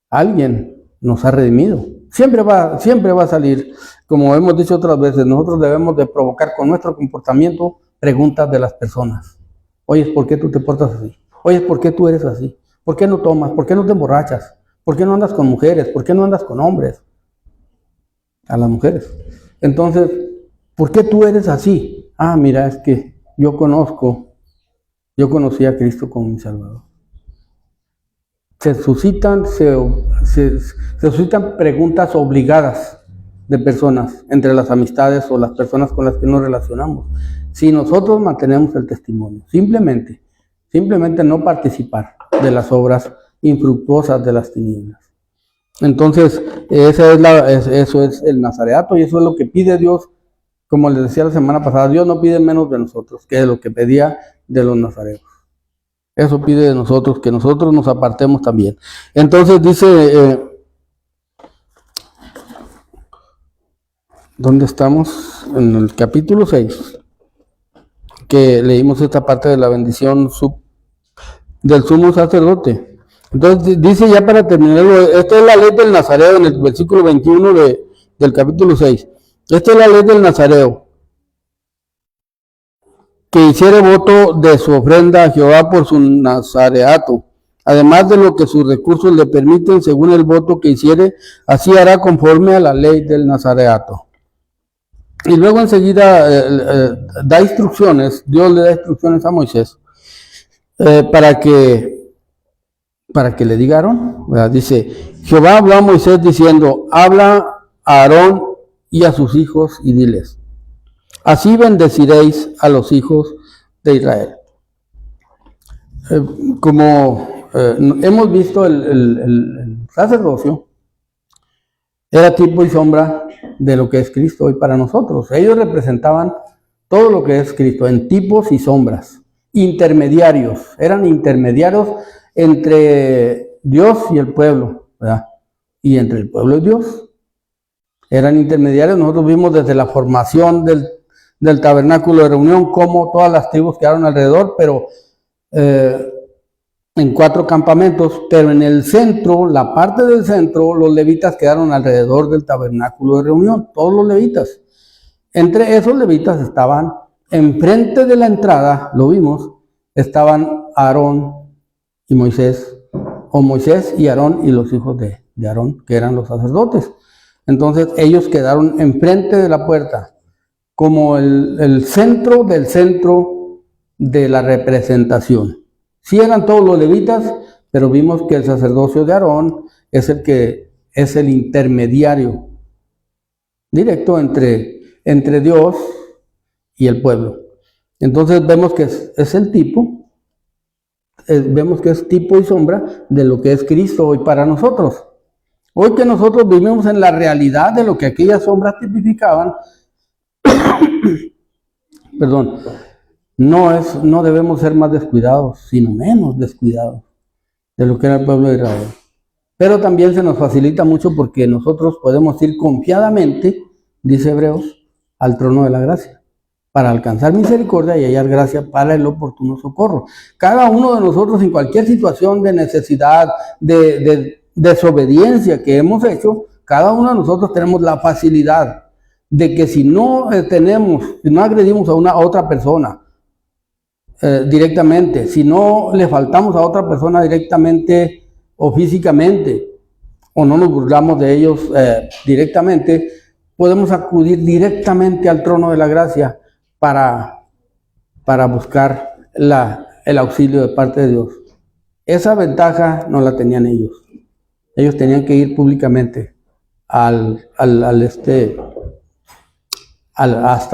alguien nos ha redimido. Siempre va a salir, como hemos dicho otras veces, nosotros debemos de provocar con nuestro comportamiento preguntas de las personas. Oye, ¿por qué tú te portas así? Oye, ¿por qué tú eres así? ¿Por qué no tomas? ¿Por qué no te emborrachas? ¿Por qué no andas con mujeres? ¿Por qué no andas con hombres? A las mujeres. Entonces, ¿por qué tú eres así? Ah, mira, es que yo conocí a Cristo como mi Salvador. Se suscitan preguntas obligadas de personas entre las amistades o las personas con las que nos relacionamos. Si nosotros mantenemos el testimonio, simplemente no participar de las obras infructuosas de las tinieblas. Entonces, eso es el nazareato, y eso es lo que pide Dios. Como les decía la semana pasada, Dios no pide menos de nosotros que de lo que pedía de los nazareos. Eso pide de nosotros, que nosotros nos apartemos también. Entonces dice, ¿dónde estamos? En el capítulo 6, que leímos esta parte de la bendición del sumo sacerdote. Entonces dice, ya para terminarlo, esta es la ley del nazareo en el versículo 21 del capítulo 6. Esta es la ley del nazareo, que hiciere voto de su ofrenda a Jehová por su nazareato, además de lo que sus recursos le permiten, según el voto que hiciere, así hará conforme a la ley del nazareato. Y luego enseguida da instrucciones, Dios le da instrucciones a Moisés, para que le diga a Aarón, ¿verdad? Dice, Jehová habló a Moisés diciendo, habla a Aarón y a sus hijos y diles, así bendeciréis a los hijos de Israel. Como hemos visto, el sacerdocio era tipo y sombra de lo que es Cristo hoy para nosotros. Ellos representaban todo lo que es Cristo en tipos y sombras. Intermediarios, eran intermediarios entre Dios y el pueblo, ¿verdad? Y entre el pueblo y Dios. Eran intermediarios. Nosotros vimos desde la formación del tabernáculo de reunión cómo todas las tribus quedaron alrededor, pero en 4 campamentos, pero en el centro, la parte del centro, los levitas quedaron alrededor del tabernáculo de reunión, todos los levitas. Entre esos levitas estaban, enfrente de la entrada, lo vimos, estaban Aarón y Moisés, o Moisés y Aarón y los hijos de Aarón, que eran los sacerdotes. Entonces ellos quedaron enfrente de la puerta, como el centro del centro de la representación. Sí eran todos los levitas, pero vimos que el sacerdocio de Aarón es el que es el intermediario directo entre Dios y el pueblo. Entonces vemos que es el tipo, vemos que es tipo y sombra de lo que es Cristo hoy para nosotros. Hoy que nosotros vivimos en la realidad de lo que aquellas sombras tipificaban, perdón, no debemos ser más descuidados, sino menos descuidados de lo que era el pueblo de Israel. Pero también se nos facilita mucho porque nosotros podemos ir confiadamente, dice Hebreos, al trono de la gracia, para alcanzar misericordia y hallar gracia para el oportuno socorro. Cada uno de nosotros en cualquier situación de necesidad, de desobediencia que hemos hecho, cada uno de nosotros tenemos la facilidad de que si no agredimos a otra persona, directamente, si no le faltamos a otra persona directamente o físicamente, o no nos burlamos de ellos directamente, podemos acudir directamente al trono de la gracia para buscar el auxilio de parte de Dios. Esa ventaja no la tenían ellos. Ellos tenían que ir públicamente hasta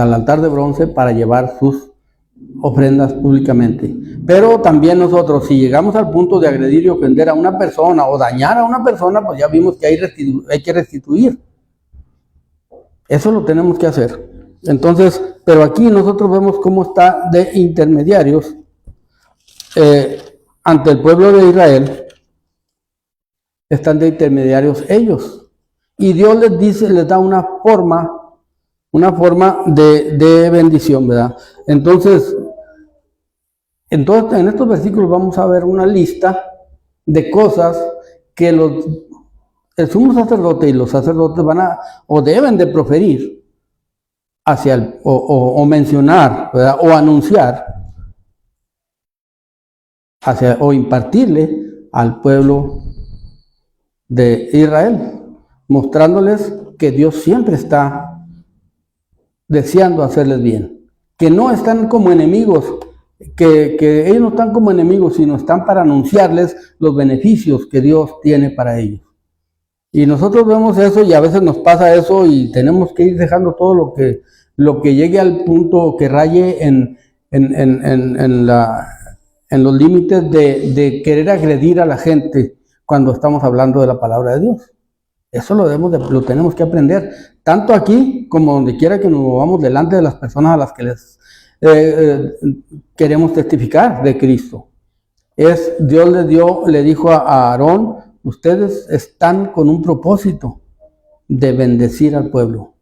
el altar de bronce para llevar sus ofrendas públicamente. Pero también nosotros, si llegamos al punto de agredir y ofender a una persona o dañar a una persona, pues ya vimos que hay que restituir. Eso lo tenemos que hacer. Entonces, pero aquí nosotros vemos cómo está de intermediarios ante el pueblo de Israel. Están de intermediarios ellos. Y Dios les da una forma de bendición, ¿verdad? Entonces, en estos versículos vamos a ver una lista de cosas que el sumo sacerdote y los sacerdotes van o deben de proferir o mencionar, ¿verdad? O anunciar o impartirle al pueblo de Israel, mostrándoles que Dios siempre está deseando hacerles bien, que no están como enemigos, que ellos no están como enemigos, sino están para anunciarles los beneficios que Dios tiene para ellos. Y nosotros vemos eso y a veces nos pasa eso y tenemos que ir dejando todo lo que llegue al punto que raye en los límites de querer agredir a la gente cuando estamos hablando de la palabra de Dios. Eso lo tenemos que aprender, tanto aquí como donde quiera que nos movamos delante de las personas a las que les queremos testificar de Cristo. Dios le dijo a Aarón, ustedes están con un propósito de bendecir al pueblo,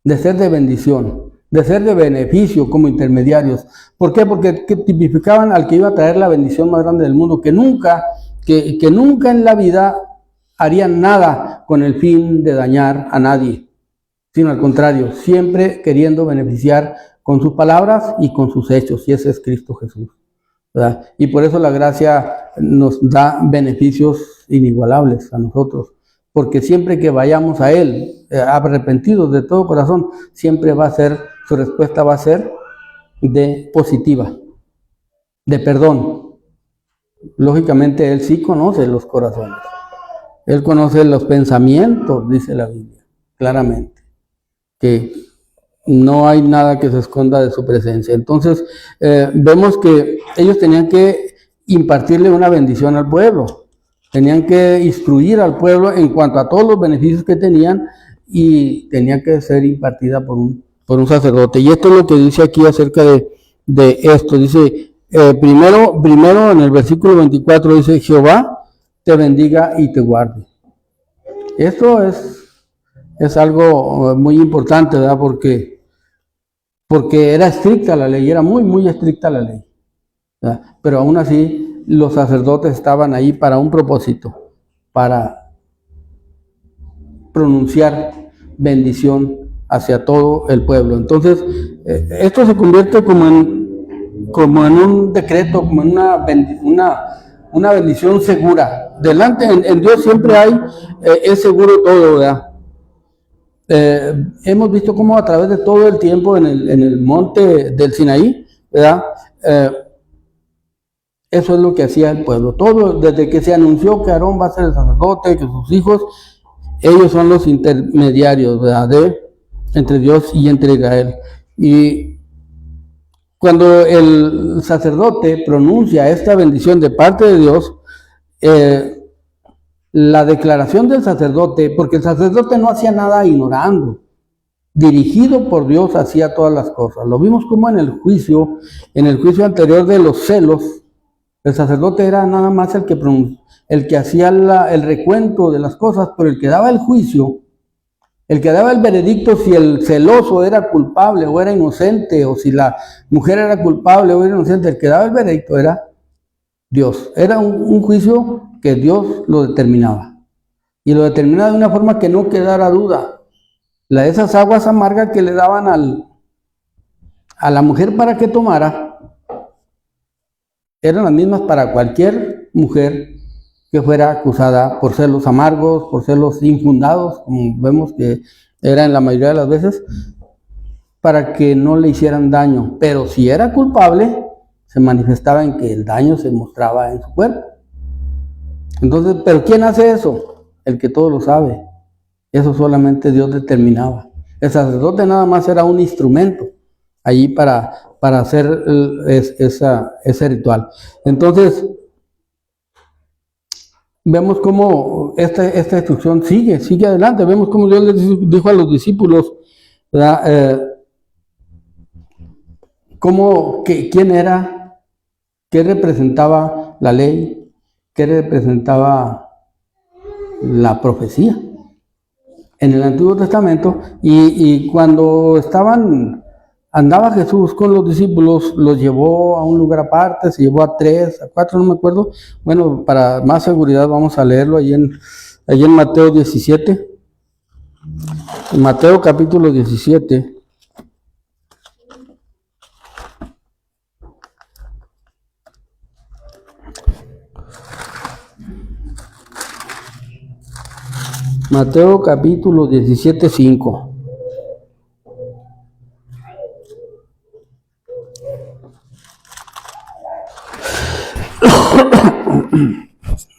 de ser de bendición, de ser de beneficio como intermediarios. ¿Por qué? Porque tipificaban al que iba a traer la bendición más grande del mundo, que nunca en la vida harían nada con el fin de dañar a nadie, sino al contrario, siempre queriendo beneficiar con sus palabras y con sus hechos, y ese es Cristo Jesús, ¿verdad? Y por eso la gracia nos da beneficios inigualables a nosotros, porque siempre que vayamos a Él, arrepentidos de todo corazón, siempre su respuesta va a ser de positiva, de perdón. Lógicamente Él sí conoce los corazones, Él conoce los pensamientos, dice la Biblia, claramente, que no hay nada que se esconda de su presencia. Entonces, vemos que ellos tenían que impartirle una bendición al pueblo, tenían que instruir al pueblo en cuanto a todos los beneficios que tenían, y tenía que ser impartida por un sacerdote. Y esto es lo que dice aquí acerca de esto. Dice, primero en el versículo 24 dice, Jehová te bendiga y te guarde. Esto es algo muy importante, ¿verdad? Porque era estricta la ley, era muy, muy estricta la ley, ¿verdad? Pero aún así los sacerdotes estaban ahí para un propósito, para pronunciar bendición hacia todo el pueblo. Entonces, esto se convierte como en un decreto, como en una bendición segura. Delante, en Dios siempre es seguro todo, ¿verdad? Hemos visto cómo a través de todo el tiempo en el monte del Sinaí, ¿verdad? Eso es lo que hacía el pueblo. Todo, desde que se anunció que Aarón va a ser el sacerdote, que sus hijos, ellos son los intermediarios, ¿verdad? Entre Dios y entre Israel. Y cuando el sacerdote pronuncia esta bendición de parte de Dios, la declaración del sacerdote, porque el sacerdote no hacía nada ignorando, dirigido por Dios hacía todas las cosas. Lo vimos como en el juicio anterior de los celos, el sacerdote era nada más el que hacía el recuento de las cosas, pero el que daba el juicio, el que daba el veredicto si el celoso era culpable o era inocente, o si la mujer era culpable o era inocente, el que daba el veredicto era Dios. Era un juicio que Dios lo determinaba, y lo determinaba de una forma que no quedara duda. Esas aguas amargas que le daban a la mujer para que tomara, eran las mismas para cualquier mujer que fuera acusada por celos amargos, por celos infundados, como vemos que era en la mayoría de las veces, para que no le hicieran daño. Pero si era culpable, se manifestaba en que el daño se mostraba en su cuerpo. Entonces, ¿pero quién hace eso? El que todo lo sabe. Eso solamente Dios determinaba. El sacerdote nada más era un instrumento allí para hacer ese ritual. Entonces, vemos cómo esta instrucción sigue adelante. Vemos cómo Dios les dijo a los discípulos, ¿verdad? ¿Quién era? ¿Qué representaba la ley? ¿Qué representaba la profecía en el Antiguo Testamento? Y cuando andaba Jesús con los discípulos, los llevó a un lugar aparte, se llevó a 3, a 4, no me acuerdo. Bueno, para más seguridad vamos a leerlo allí en Mateo 17. En Mateo capítulo 17. Mateo capítulo 17, 5.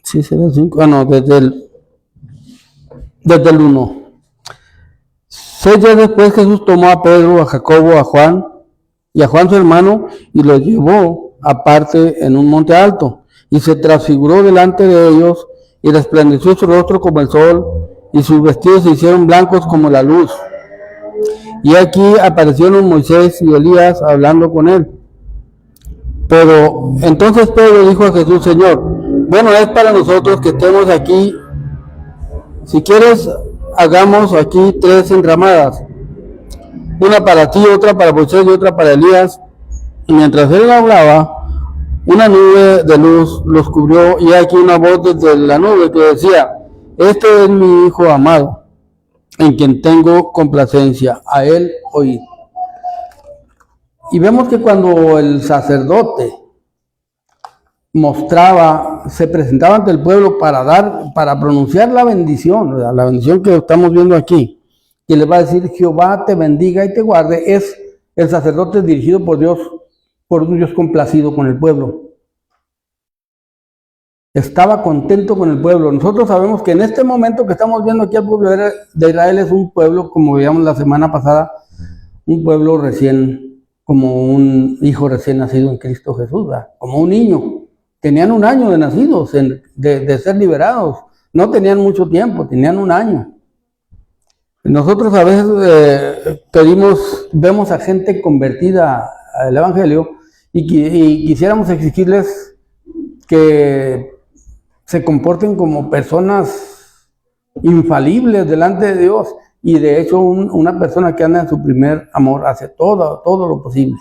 Sí, será el 5. No, desde el 1. 6 días después Jesús tomó a Pedro, a Jacobo, a Juan y a Juan su hermano, y los llevó aparte en un monte alto, y se transfiguró delante de ellos, y resplandeció su rostro como el sol, y sus vestidos se hicieron blancos como la luz. y aquí aparecieron Moisés y Elías hablando con él. Pero entonces Pedro dijo a Jesús: Señor, bueno es para nosotros que estemos aquí. Si quieres, hagamos aquí 3 enramadas, una para ti, otra para Moisés y otra para Elías. Y mientras él hablaba, una nube de luz los cubrió, y aquí una voz desde la nube que decía: este es mi Hijo amado, en quien tengo complacencia, a él oíd. Y vemos que cuando el sacerdote se presentaba ante el pueblo para pronunciar la bendición que estamos viendo aquí, que le va a decir: Jehová te bendiga y te guarde, es el sacerdote dirigido por Dios, por un Dios complacido con el pueblo. Estaba contento con el pueblo. Nosotros sabemos que en este momento que estamos viendo aquí, el pueblo de Israel es un pueblo, como veíamos la semana pasada, un pueblo recién, como un hijo recién nacido en Cristo Jesús, ¿verdad? Como un niño. Tenían 1 año de nacidos, de ser liberados. No tenían mucho tiempo, tenían 1 año. Nosotros a veces vemos a gente convertida al Evangelio y quisiéramos exigirles que se comporten como personas infalibles delante de Dios, y de hecho una persona que anda en su primer amor hace todo lo posible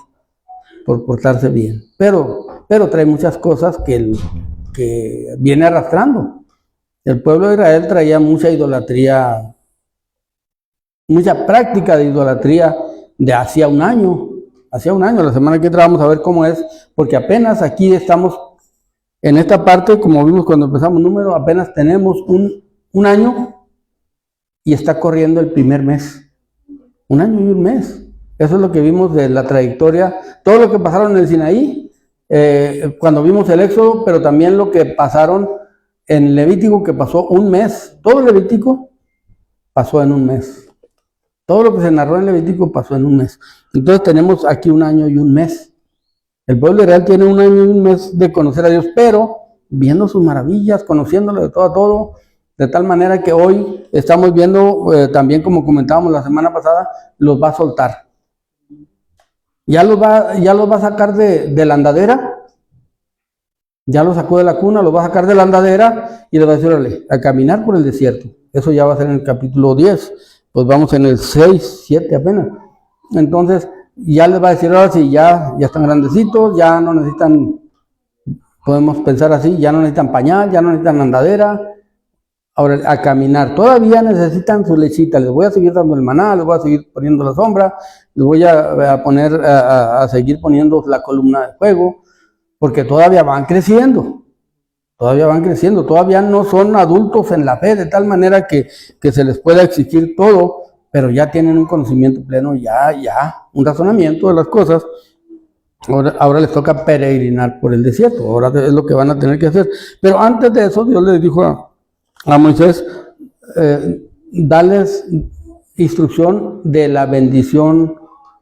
por portarse bien, pero trae muchas cosas que viene arrastrando. El pueblo de Israel traía mucha idolatría, mucha práctica de idolatría de hacía un año. La semana que entra vamos a ver cómo es, porque apenas aquí estamos en esta parte, como vimos cuando empezamos número, apenas tenemos un año y está corriendo el primer mes. 1 año y 1 mes. Eso es lo que vimos de la trayectoria, todo lo que pasaron en el Sinaí, cuando vimos el Éxodo, pero también lo que pasaron en Levítico, que pasó 1 mes. Todo el Levítico pasó en 1 mes. Todo lo que se narró en Levítico pasó en 1 mes. Entonces tenemos aquí 1 año y 1 mes. El pueblo de Israel tiene 1 año y 1 mes de conocer a Dios, pero viendo sus maravillas, conociéndolo de todo a todo, de tal manera que hoy estamos viendo, también como comentábamos la semana pasada, los va a soltar. Ya los va a sacar de la andadera. Ya los sacó de la cuna, los va a sacar de la andadera y les va a decir: órale, a caminar por el desierto. Eso ya va a ser en el capítulo 10. Pues vamos en el 6, 7 apenas. Entonces, ya les va a decir: ahora sí, ya están grandecitos, ya no necesitan, podemos pensar así, ya no necesitan pañal, ya no necesitan andadera. Ahora, a caminar. Todavía necesitan su lechita. Les voy a seguir dando el maná, les voy a seguir poniendo la sombra, les voy a seguir poniendo la columna de fuego, porque todavía van creciendo. Todavía no son adultos en la fe, de tal manera que se les pueda exigir todo, pero ya tienen un conocimiento pleno, un razonamiento de las cosas. Ahora les toca peregrinar por el desierto, ahora es lo que van a tener que hacer. Pero antes de eso, Dios les dijo a Moisés: darles instrucción de la bendición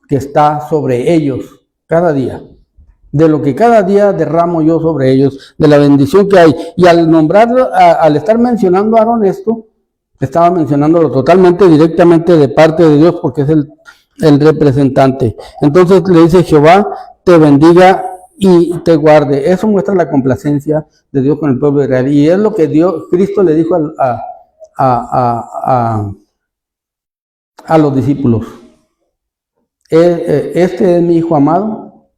que está sobre ellos cada día, de lo que cada día derramo yo sobre ellos, de la bendición que hay. Y al nombrarlo, al estar mencionando a Aarón esto, estaba mencionándolo totalmente directamente de parte de Dios, porque es el representante. Entonces le dice: Jehová te bendiga y te guarde. Eso muestra la complacencia de Dios con el pueblo de Israel, y es lo que Cristo le dijo a los discípulos: este es mi Hijo amado,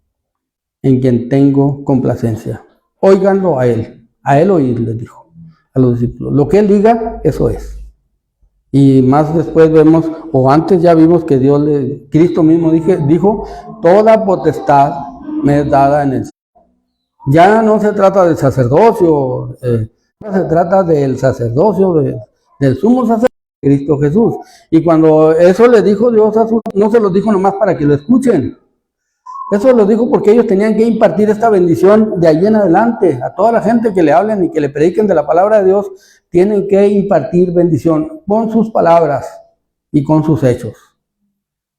en quien tengo complacencia. Óiganlo a él oír, les dijo a los discípulos. Lo que él diga, eso es. Y más después vemos, o antes ya vimos que Cristo mismo dijo: toda potestad me es dada en el cielo. Ya no se trata del sacerdocio, se trata del sacerdocio del sumo sacerdote, Cristo Jesús. Y cuando eso le dijo Dios no se lo dijo nomás para que lo escuchen. Eso lo dijo porque ellos tenían que impartir esta bendición de ahí en adelante. A toda la gente que le hablen y que le prediquen de la palabra de Dios, tienen que impartir bendición con sus palabras y con sus hechos.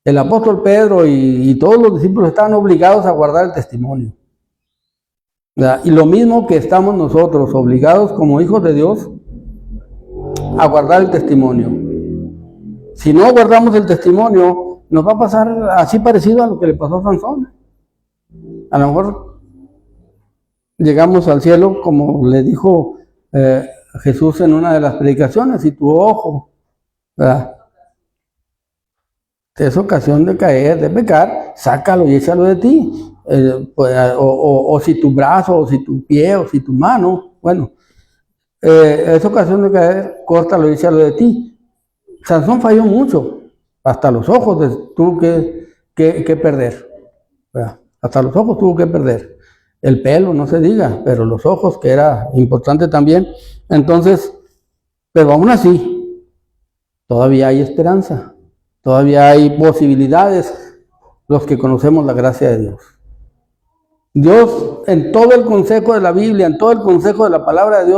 El apóstol Pedro y todos los discípulos estaban obligados a guardar el testimonio. ¿Verdad? Y lo mismo que estamos nosotros obligados como hijos de Dios a guardar el testimonio. Si no guardamos el testimonio, nos va a pasar así parecido a lo que le pasó a Sansón. A lo mejor llegamos al cielo, como le dijo Jesús en una de las predicaciones, y tu ojo, ¿verdad?, es ocasión de caer, de pecar, sácalo y échalo de ti. O si tu brazo, o si tu pie, o si tu mano, bueno, es ocasión de caer, córtalo y échalo de ti. Sansón falló mucho, hasta los ojos tuvo que perder, ¿verdad? Hasta los ojos tuvo que perder. El pelo, no se diga, pero los ojos, que era importante también. Entonces, pero aún así, todavía hay esperanza, todavía hay posibilidades, los que conocemos la gracia de Dios. Dios, en todo el consejo de la Biblia, en todo el consejo de la palabra de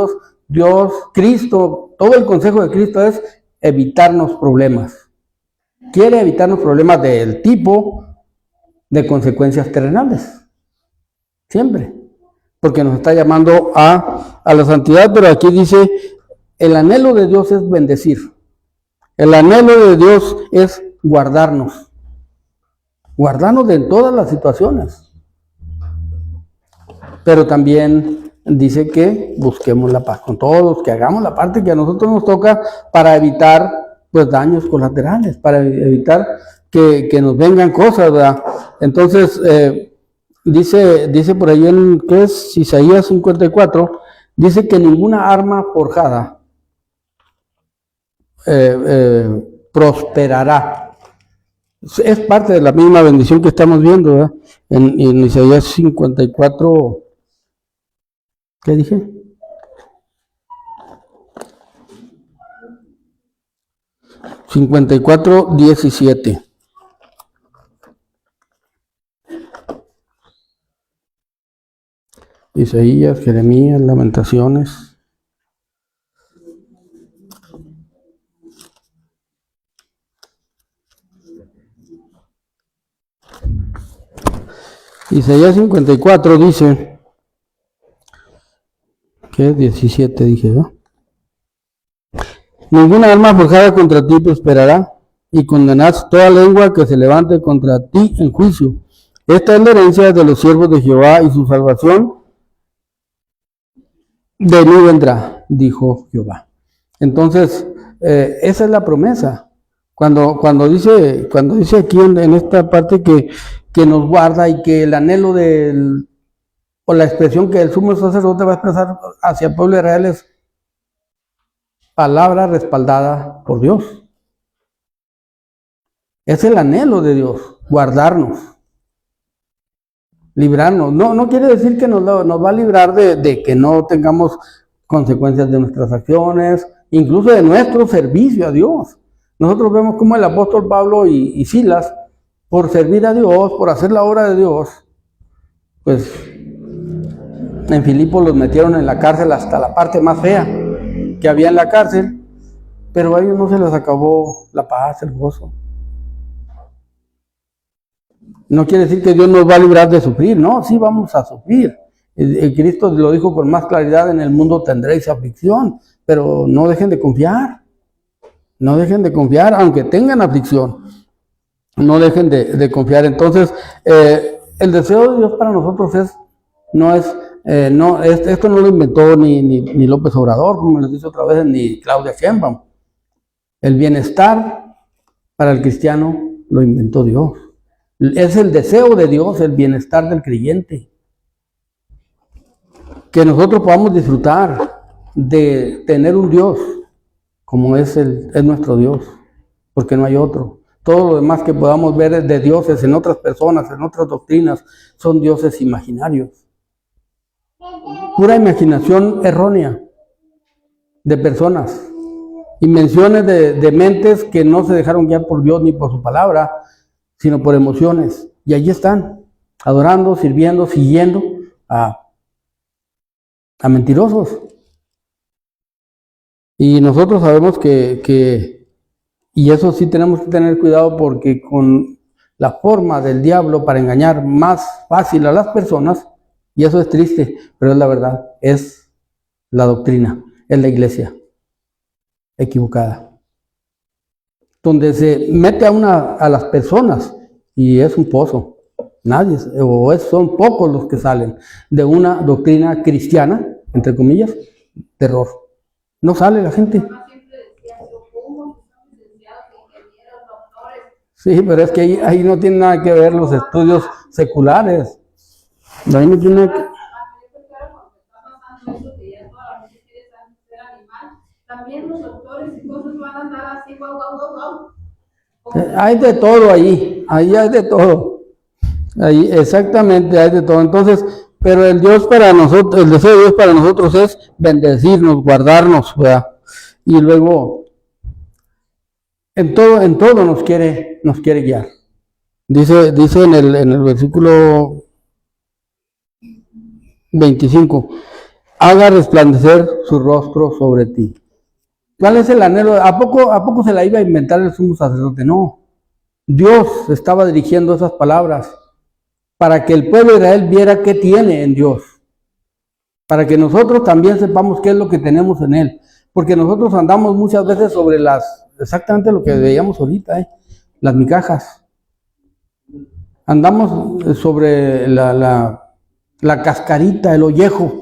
Dios, Cristo, todo el consejo de Cristo es evitarnos problemas. Quiere evitarnos problemas del tipo de consecuencias terrenales. Siempre. Porque nos está llamando a la santidad, pero aquí dice, el anhelo de Dios es bendecir. El anhelo de Dios es guardarnos. Guardarnos de todas las situaciones. Pero también dice que busquemos la paz con todos, que hagamos la parte que a nosotros nos toca para evitar pues daños colaterales, para evitar que nos vengan cosas, ¿verdad? Entonces, dice por ahí en, ¿qué es? Isaías 54, dice que ninguna arma forjada prosperará. Es parte de la misma bendición que estamos viendo, ¿verdad? En Isaías 54, ¿qué dije? 54:17. Isaías, Jeremías, Lamentaciones. Isaías 54 dice, ¿qué es? 17 dije, ¿no? Ninguna arma forjada contra ti prosperará, y condenarás toda lengua que se levante contra ti en juicio. Esta es la herencia de los siervos de Jehová, y su salvación de mí vendrá, dijo Jehová. Entonces, esa es la promesa. Cuando dice aquí en esta parte que nos guarda, y que el anhelo o la expresión que el sumo sacerdote va a expresar hacia el pueblo de Israel es palabra respaldada por Dios. Es el anhelo de Dios, guardarnos, librarnos. No quiere decir que nos va a librar de que no tengamos consecuencias de nuestras acciones, incluso de nuestro servicio a Dios. Nosotros vemos como el apóstol Pablo y Silas, por servir a Dios, por hacer la obra de Dios, pues en Filipo los metieron en la cárcel hasta la parte más fea que había en la cárcel, pero a ellos no se les acabó la paz, el gozo. No quiere decir que Dios nos va a librar de sufrir, no, sí vamos a sufrir. El Cristo lo dijo con más claridad, en el mundo tendréis aflicción, pero no dejen de confiar. No dejen de confiar, aunque tengan aflicción. No dejen de confiar. Entonces, el deseo de Dios para nosotros esto no lo inventó ni López Obrador, como les dice otra vez, ni Claudia Sheinbaum. El bienestar para el cristiano lo inventó Dios. Es el deseo de Dios, el bienestar del creyente. Que nosotros podamos disfrutar de tener un Dios como es nuestro Dios, porque no hay otro. Todo lo demás que podamos ver de dioses en otras personas, en otras doctrinas, son dioses imaginarios. Pura imaginación errónea de personas, invenciones de mentes que no se dejaron guiar por Dios ni por su palabra, sino por emociones. Y allí están, adorando, sirviendo, siguiendo a mentirosos. Y nosotros sabemos y eso sí tenemos que tener cuidado, porque con la forma del diablo para engañar más fácil a las personas, y eso es triste, pero es la verdad, es la doctrina, es la iglesia equivocada. donde se mete a las personas y es un pozo. Nadie, son pocos los que salen de una doctrina cristiana, entre comillas, terror. No sale la gente. Sí, pero es que ahí no tiene nada que ver los estudios seculares. Ahí no tiene que... También los doctores y cosas van a andar así, guau. Hay de todo ahí hay de todo. Ahí exactamente hay de todo. Entonces, pero el Dios para nosotros, el deseo de Dios para nosotros es bendecirnos, guardarnos, ¿verdad? Y luego en todo nos quiere guiar. Dice en el versículo 25, haga resplandecer su rostro sobre ti. ¿Cuál es el anhelo? ¿A poco se la iba a inventar el sumo sacerdote? No. Dios estaba dirigiendo esas palabras para que el pueblo de Israel viera qué tiene en Dios. Para que nosotros también sepamos qué es lo que tenemos en Él. Porque nosotros andamos muchas veces sobre exactamente lo que veíamos ahorita, las migajas. Andamos sobre la cascarita, el ollejo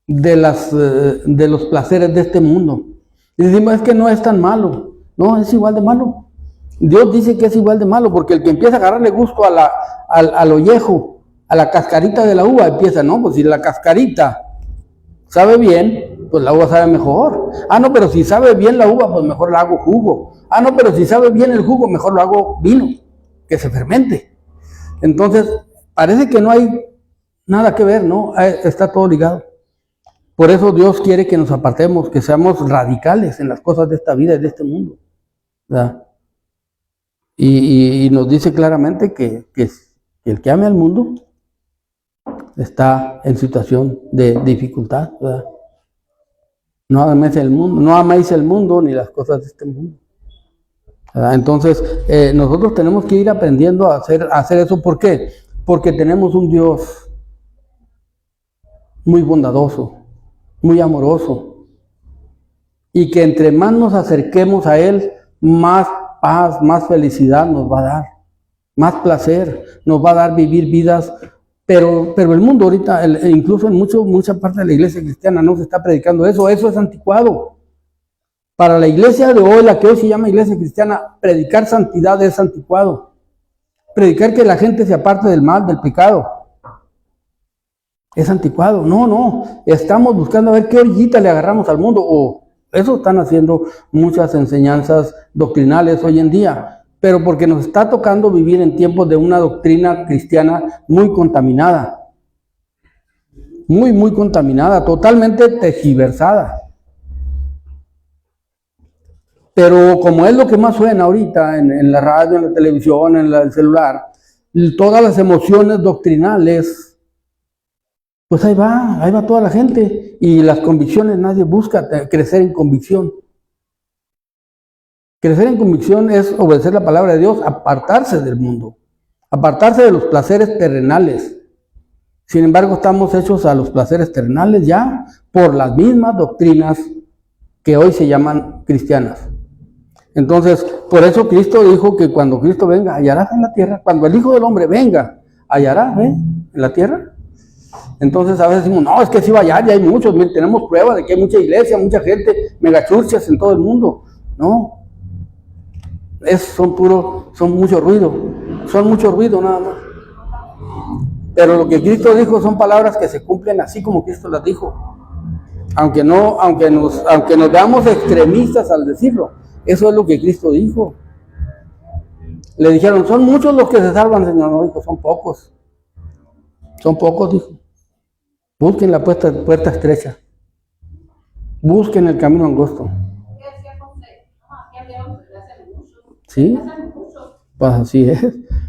de los placeres de este mundo. Y decimos, es que no es tan malo. No, es igual de malo. Dios dice que es igual de malo, porque el que empieza a agarrarle gusto al ollejo, a la cascarita de la uva, empieza, no, pues si la cascarita sabe bien, pues la uva sabe mejor. Ah, no, pero si sabe bien la uva, pues mejor la hago jugo. Ah, no, pero si sabe bien el jugo, mejor lo hago vino, que se fermente. Entonces, parece que no hay nada que ver, ¿no? Está todo ligado. Por eso Dios quiere que nos apartemos, que seamos radicales en las cosas de esta vida y de este mundo, ¿verdad? Y nos dice claramente que el que ame al mundo está en situación de dificultad, ¿verdad? No améis el mundo ni las cosas de este mundo, ¿verdad? Entonces, nosotros tenemos que ir aprendiendo a hacer eso. ¿Por qué? Porque tenemos un Dios muy bondadoso, muy amoroso, y que entre más nos acerquemos a Él, más paz, más felicidad nos va a dar, más placer, nos va a dar vivir vidas, pero el mundo ahorita, incluso en mucha parte de la iglesia cristiana no se está predicando eso es anticuado. Para la iglesia de hoy, la que hoy se llama iglesia cristiana, predicar santidad es anticuado. Predicar que la gente se aparte del mal, del pecado, es anticuado. No, estamos buscando a ver qué orillita le agarramos al mundo, eso están haciendo muchas enseñanzas doctrinales hoy en día, pero porque nos está tocando vivir en tiempos de una doctrina cristiana muy contaminada, muy contaminada, totalmente tergiversada. Pero como es lo que más suena ahorita en la radio, en la televisión, en el celular, todas las emociones doctrinales, pues ahí va toda la gente. Y las convicciones, nadie busca crecer en convicción. Crecer en convicción es obedecer la palabra de Dios, apartarse del mundo, apartarse de los placeres terrenales. Sin embargo, estamos hechos a los placeres terrenales ya por las mismas doctrinas que hoy se llaman cristianas. Entonces, por eso Cristo dijo que cuando Cristo venga, hallarás en la tierra. Cuando el Hijo del Hombre venga, hallarás en la tierra. Entonces a veces decimos, no, es que si va a hallar, ya hay muchos, tenemos pruebas de que hay mucha iglesia, mucha gente, megachurches en todo el mundo. No, son mucho ruido nada más. Pero lo que Cristo dijo son palabras que se cumplen así como Cristo las dijo. Aunque nos veamos extremistas al decirlo, eso es lo que Cristo dijo. Le dijeron, son muchos los que se salvan, Señor. No, dijo, son pocos. Son pocos, dijo. Busquen la puerta estrecha. Busquen el camino angosto. ¿Sí? Pues así es.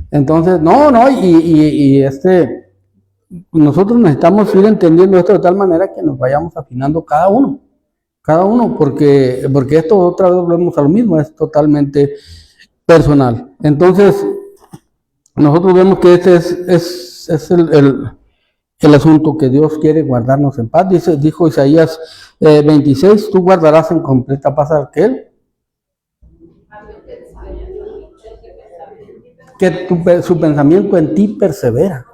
Entonces, nosotros necesitamos ir entendiendo esto de tal manera que nos vayamos afinando cada uno, porque esto otra vez volvemos a lo mismo, es totalmente personal. Entonces, nosotros vemos que este es el asunto, que Dios quiere guardarnos en paz. Dijo Isaías 26, tú guardarás en completa paz a aquel que su pensamiento en ti persevera,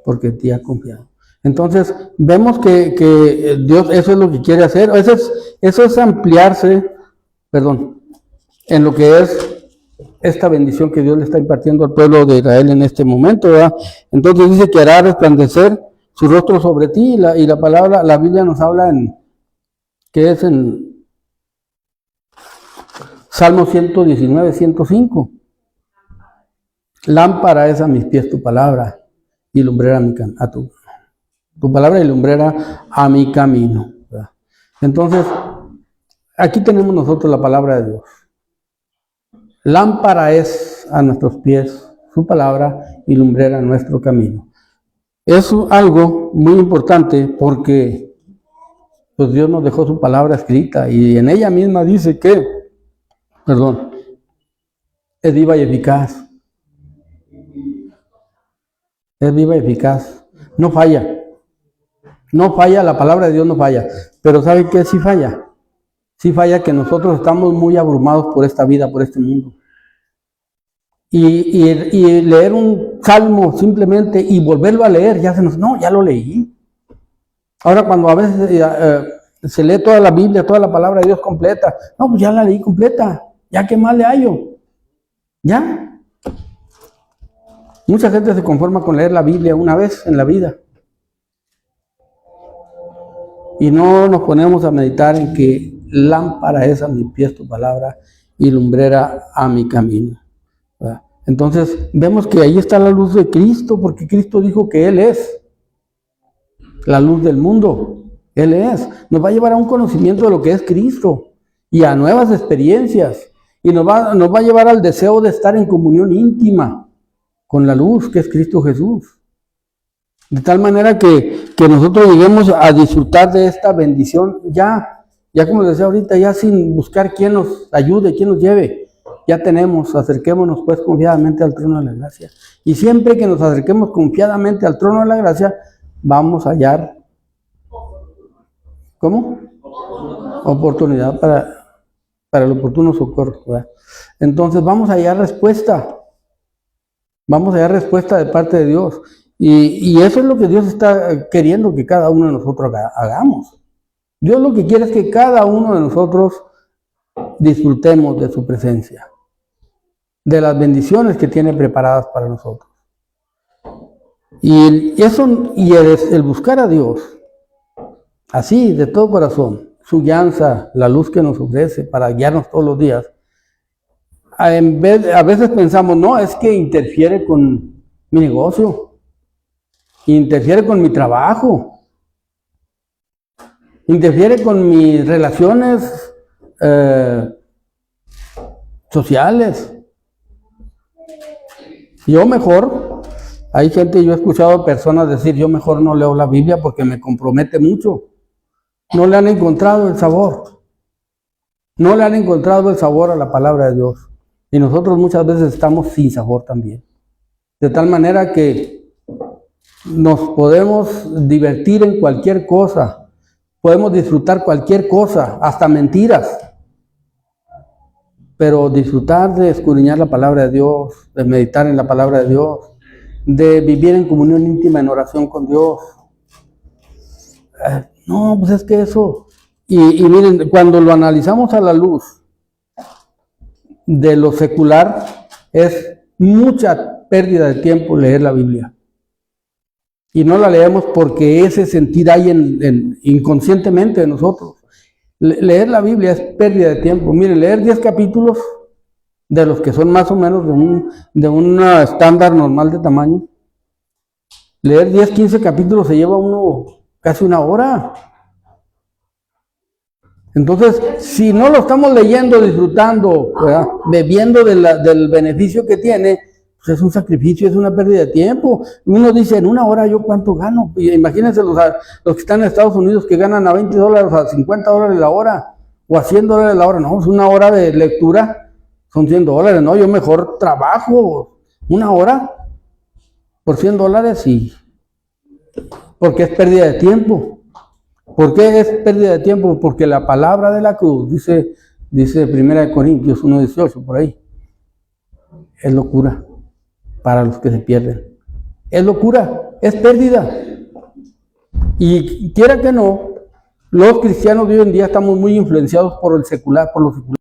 porque en ti ha confiado. Entonces, vemos que Dios eso es lo que quiere hacer, eso es ampliarse, en lo que es esta bendición que Dios le está impartiendo al pueblo de Israel en este momento, ¿verdad? Entonces dice que hará resplandecer su rostro sobre ti, y la palabra, la Biblia nos habla que es en Salmo 119, 105. Lámpara es a mis pies tu palabra y lumbrera a tu palabra y lumbrera a mi camino, ¿verdad? Entonces, aquí tenemos nosotros la palabra de Dios. Lámpara es a nuestros pies su palabra y lumbrera a nuestro camino. Es algo muy importante porque pues Dios nos dejó su palabra escrita y en ella misma dice que, es viva y eficaz. Es viva y eficaz. No falla. No falla, la palabra de Dios no falla. Pero ¿sabe qué? Sí falla. Sí falla que nosotros estamos muy abrumados por esta vida, por este mundo. Y leer un salmo simplemente y volverlo a leer, ya lo leí. Ahora cuando a veces se lee toda la Biblia, toda la palabra de Dios completa, no, pues ya la leí completa, ya qué más le hallo, ya. Mucha gente se conforma con leer la Biblia una vez en la vida. Y no nos ponemos a meditar en que lámpara es a mis pies tu palabra y lumbrera a mi camino. ¿Verdad? Entonces vemos que ahí está la luz de Cristo, porque Cristo dijo que Él es la luz del mundo. Él es. Nos va a llevar a un conocimiento de lo que es Cristo y a nuevas experiencias. Y nos va a llevar al deseo de estar en comunión íntima con la luz que es Cristo Jesús. De tal manera que nosotros lleguemos a disfrutar de esta bendición ya como les decía ahorita, ya sin buscar quién nos ayude, quién nos lleve. Ya tenemos, acerquémonos pues confiadamente al trono de la gracia. Y siempre que nos acerquemos confiadamente al trono de la gracia, vamos a hallar, ¿cómo? Oportunidad para el oportuno socorro, ¿verdad? Entonces vamos a hallar respuesta. Vamos a hallar respuesta de parte de Dios. Y eso es lo que Dios está queriendo que cada uno de nosotros hagamos. Dios lo que quiere es que cada uno de nosotros disfrutemos de su presencia, de las bendiciones que tiene preparadas para nosotros. Y el buscar a Dios, así, de todo corazón, su guianza, la luz que nos ofrece para guiarnos todos los días, a veces pensamos, no, es que interfiere con mi negocio, interfiere con mi trabajo, interfiere con mis relaciones sociales. Yo mejor, yo he escuchado personas decir, yo mejor no leo la Biblia porque me compromete mucho. No le han encontrado el sabor. No le han encontrado el sabor a la palabra de Dios. Y nosotros muchas veces estamos sin sabor también. De tal manera que nos podemos divertir en cualquier cosa. Podemos disfrutar cualquier cosa, hasta mentiras. Pero disfrutar de escudriñar la palabra de Dios, de meditar en la palabra de Dios, de vivir en comunión íntima, en oración con Dios. No, pues es que eso. Y miren, cuando lo analizamos a la luz de lo secular, es mucha pérdida de tiempo leer la Biblia. Y no la leemos porque ese sentir hay inconscientemente de nosotros. Leer la Biblia es pérdida de tiempo. Miren, leer 10 capítulos de los que son más o menos de un estándar normal de tamaño. Leer 10, 15 capítulos se lleva uno casi una hora. Entonces, si no lo estamos leyendo, disfrutando, ¿verdad?, bebiendo del beneficio que tiene, pues es un sacrificio, es una pérdida de tiempo. Uno dice, en una hora yo cuánto gano. Y imagínense los que están en Estados Unidos que ganan a $20, a $50 la hora, o a $100 la hora. No, es una hora de lectura, son $100, no, yo mejor trabajo una hora por $100 y porque es pérdida de tiempo. ¿Por qué es pérdida de tiempo? Porque la palabra de la cruz, dice 1 Corintios 1:18 por ahí, es locura. para los que se pierden. Es locura, es pérdida. Y quiera que no, los cristianos de hoy en día estamos muy influenciados por el secular, por lo secular.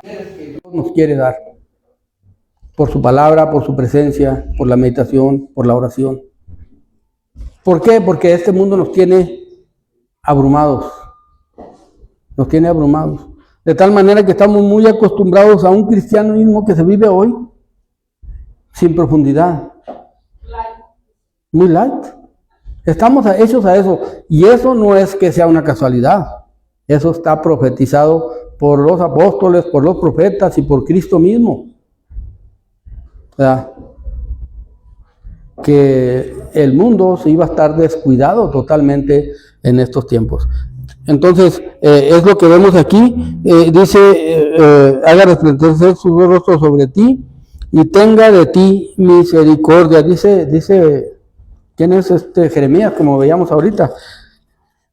Que Dios nos quiere dar. Por su palabra, por su presencia, por la meditación, por la oración. ¿Por qué? Porque este mundo nos tiene abrumados. Nos tiene abrumados. De tal manera que estamos muy acostumbrados a un cristianismo que se vive hoy sin profundidad. Muy light. Estamos hechos a eso. Y eso no es que sea una casualidad. Eso está profetizado por los apóstoles, por los profetas y por Cristo mismo. ¿Verdad? Que el mundo se iba a estar descuidado totalmente en estos tiempos. Entonces, es lo que vemos aquí. Dice, haga resplandecer su rostro sobre ti y tenga de ti misericordia. Dice, ¿quién es Jeremías? Como veíamos ahorita.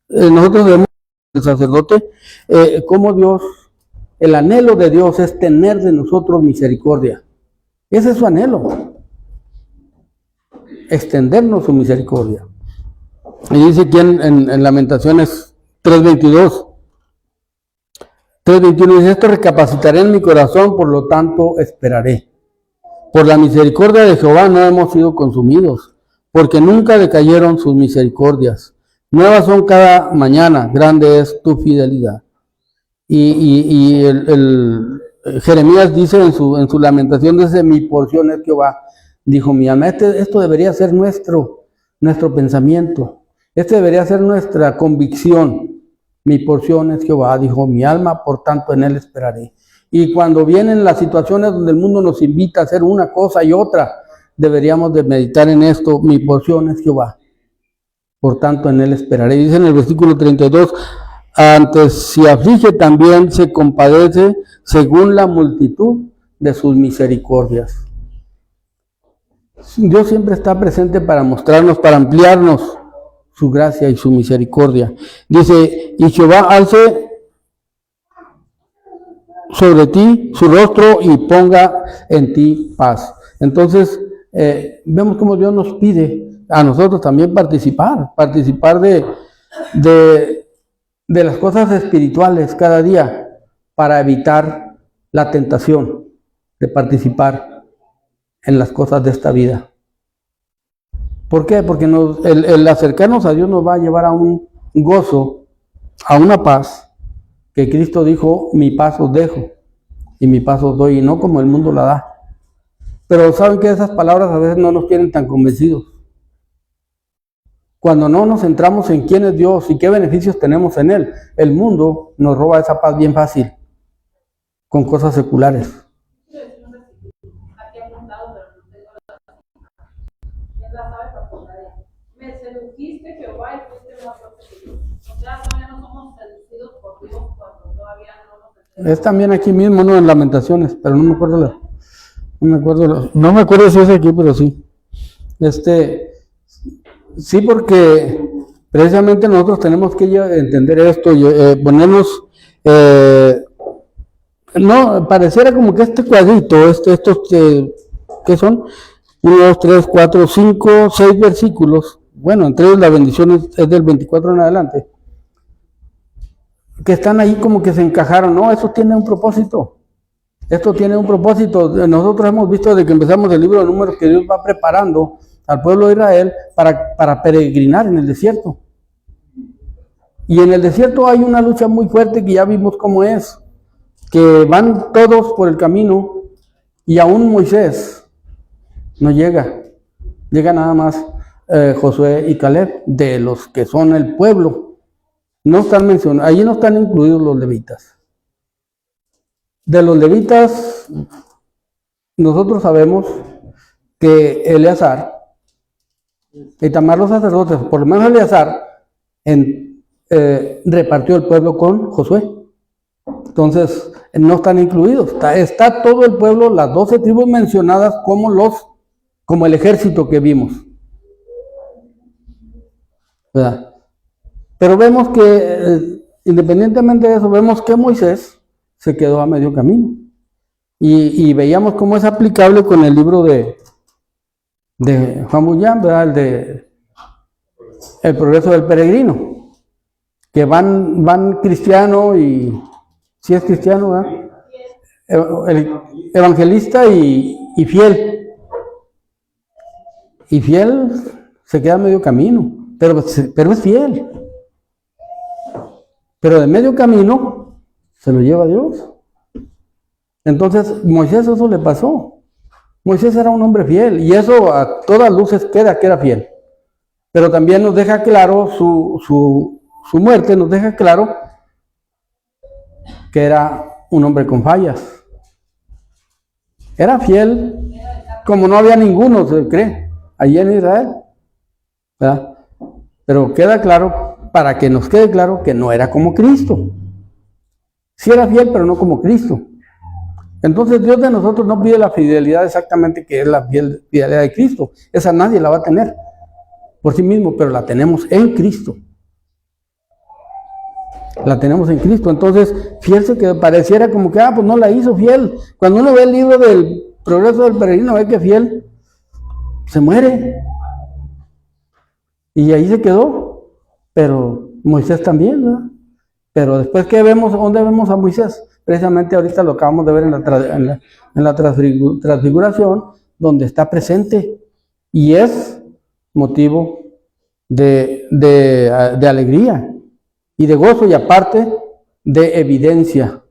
Nosotros vemos el sacerdote, cómo Dios, el anhelo de Dios es tener de nosotros misericordia. Ese es su anhelo. Extendernos su misericordia. Y dice aquí en Lamentaciones 3:22. 3:21 dice, esto recapacitaré en mi corazón, por lo tanto esperaré. Por la misericordia de Jehová no hemos sido consumidos, porque nunca decayeron sus misericordias. Nuevas son cada mañana, grande es tu fidelidad. Y Jeremías dice en su lamentación, dice, mi porción es Jehová. Dijo mi alma, esto debería ser nuestro pensamiento. Este debería ser nuestra convicción. Mi porción es Jehová, dijo mi alma, por tanto en él esperaré. Y cuando vienen las situaciones donde el mundo nos invita a hacer una cosa y otra, deberíamos de meditar en esto, mi porción es Jehová, por tanto en él esperaré. Dice en el versículo 32, antes si aflige también se compadece según la multitud de sus misericordias. Dios siempre está presente para mostrarnos, para ampliarnos su gracia y su misericordia. Dice, y Jehová alce sobre ti su rostro y ponga en ti paz. Entonces, vemos cómo Dios nos pide a nosotros también participar de las cosas espirituales cada día para evitar la tentación de participar en las cosas de esta vida. ¿Por qué? Porque el acercarnos a Dios nos va a llevar a un gozo, a una paz, que Cristo dijo, mi paz os dejo y mi paz os doy, y no como el mundo la da. Pero saben que esas palabras a veces no nos tienen tan convencidos. Cuando no nos centramos en quién es Dios y qué beneficios tenemos en Él, el mundo nos roba esa paz bien fácil, con cosas seculares. Me sedujiste, Jehová, y fuiste más fuerte que yo. O sea, todavía no somos seducidos por Dios cuando todavía no nos entendemos. Es también aquí mismo, ¿no? En Lamentaciones, pero no me acuerdo si es aquí, pero sí. Sí, porque precisamente nosotros tenemos que entender esto y ponernos, no, pareciera como que este cuadrito, estos ¿qué son? 1, 2, 3, 4, 5, 6 versículos. Bueno, entre ellos la bendición es del 24 en adelante. Que están ahí como que se encajaron. No, eso tiene un propósito. Esto tiene un propósito. Nosotros hemos visto desde que empezamos el libro de Números que Dios va preparando al pueblo de Israel para peregrinar en el desierto. Y en el desierto hay una lucha muy fuerte que ya vimos cómo es. Que van todos por el camino y aún Moisés no llega. Llega nada más Josué y Caleb, de los que son el pueblo. No están mencionados, allí no están incluidos los levitas. De los levitas, nosotros sabemos que Eleazar, y también los sacerdotes, por lo menos Eleazar, repartió el pueblo con Josué. Entonces, no están incluidos. Está todo el pueblo, las 12 tribus mencionadas como el ejército que vimos. ¿Verdad? Pero vemos que, independientemente de eso, vemos que Moisés se quedó a medio camino. Y veíamos cómo es aplicable con el libro de Juan Bunyan, ¿verdad? El de El progreso del peregrino, que van cristiano y si es cristiano, ¿verdad? El evangelista y fiel. Y fiel se queda a medio camino, pero es fiel. Pero de medio camino se lo lleva Dios. Entonces, Moisés eso le pasó. Moisés era un hombre fiel y eso a todas luces queda que era fiel. Pero también nos deja claro su muerte, nos deja claro que era un hombre con fallas. Era fiel como no había ninguno, se cree, allí en Israel, ¿verdad? Pero queda claro, para que nos quede claro, que no era como Cristo. Sí era fiel, pero no como Cristo. Entonces Dios de nosotros no pide la fidelidad exactamente que es la fidelidad de Cristo. Esa nadie la va a tener por sí mismo, pero la tenemos en Cristo. La tenemos en Cristo. Entonces, fiel se que pareciera como que, pues no la hizo fiel. Cuando uno ve el libro del progreso del peregrino, ve que fiel se muere. Y ahí se quedó. Pero Moisés también, ¿verdad? Pero después, ¿qué vemos? ¿Dónde vemos a Moisés? Precisamente ahorita lo acabamos de ver en la transfiguración, donde está presente y es motivo de alegría y de gozo, y aparte de evidencia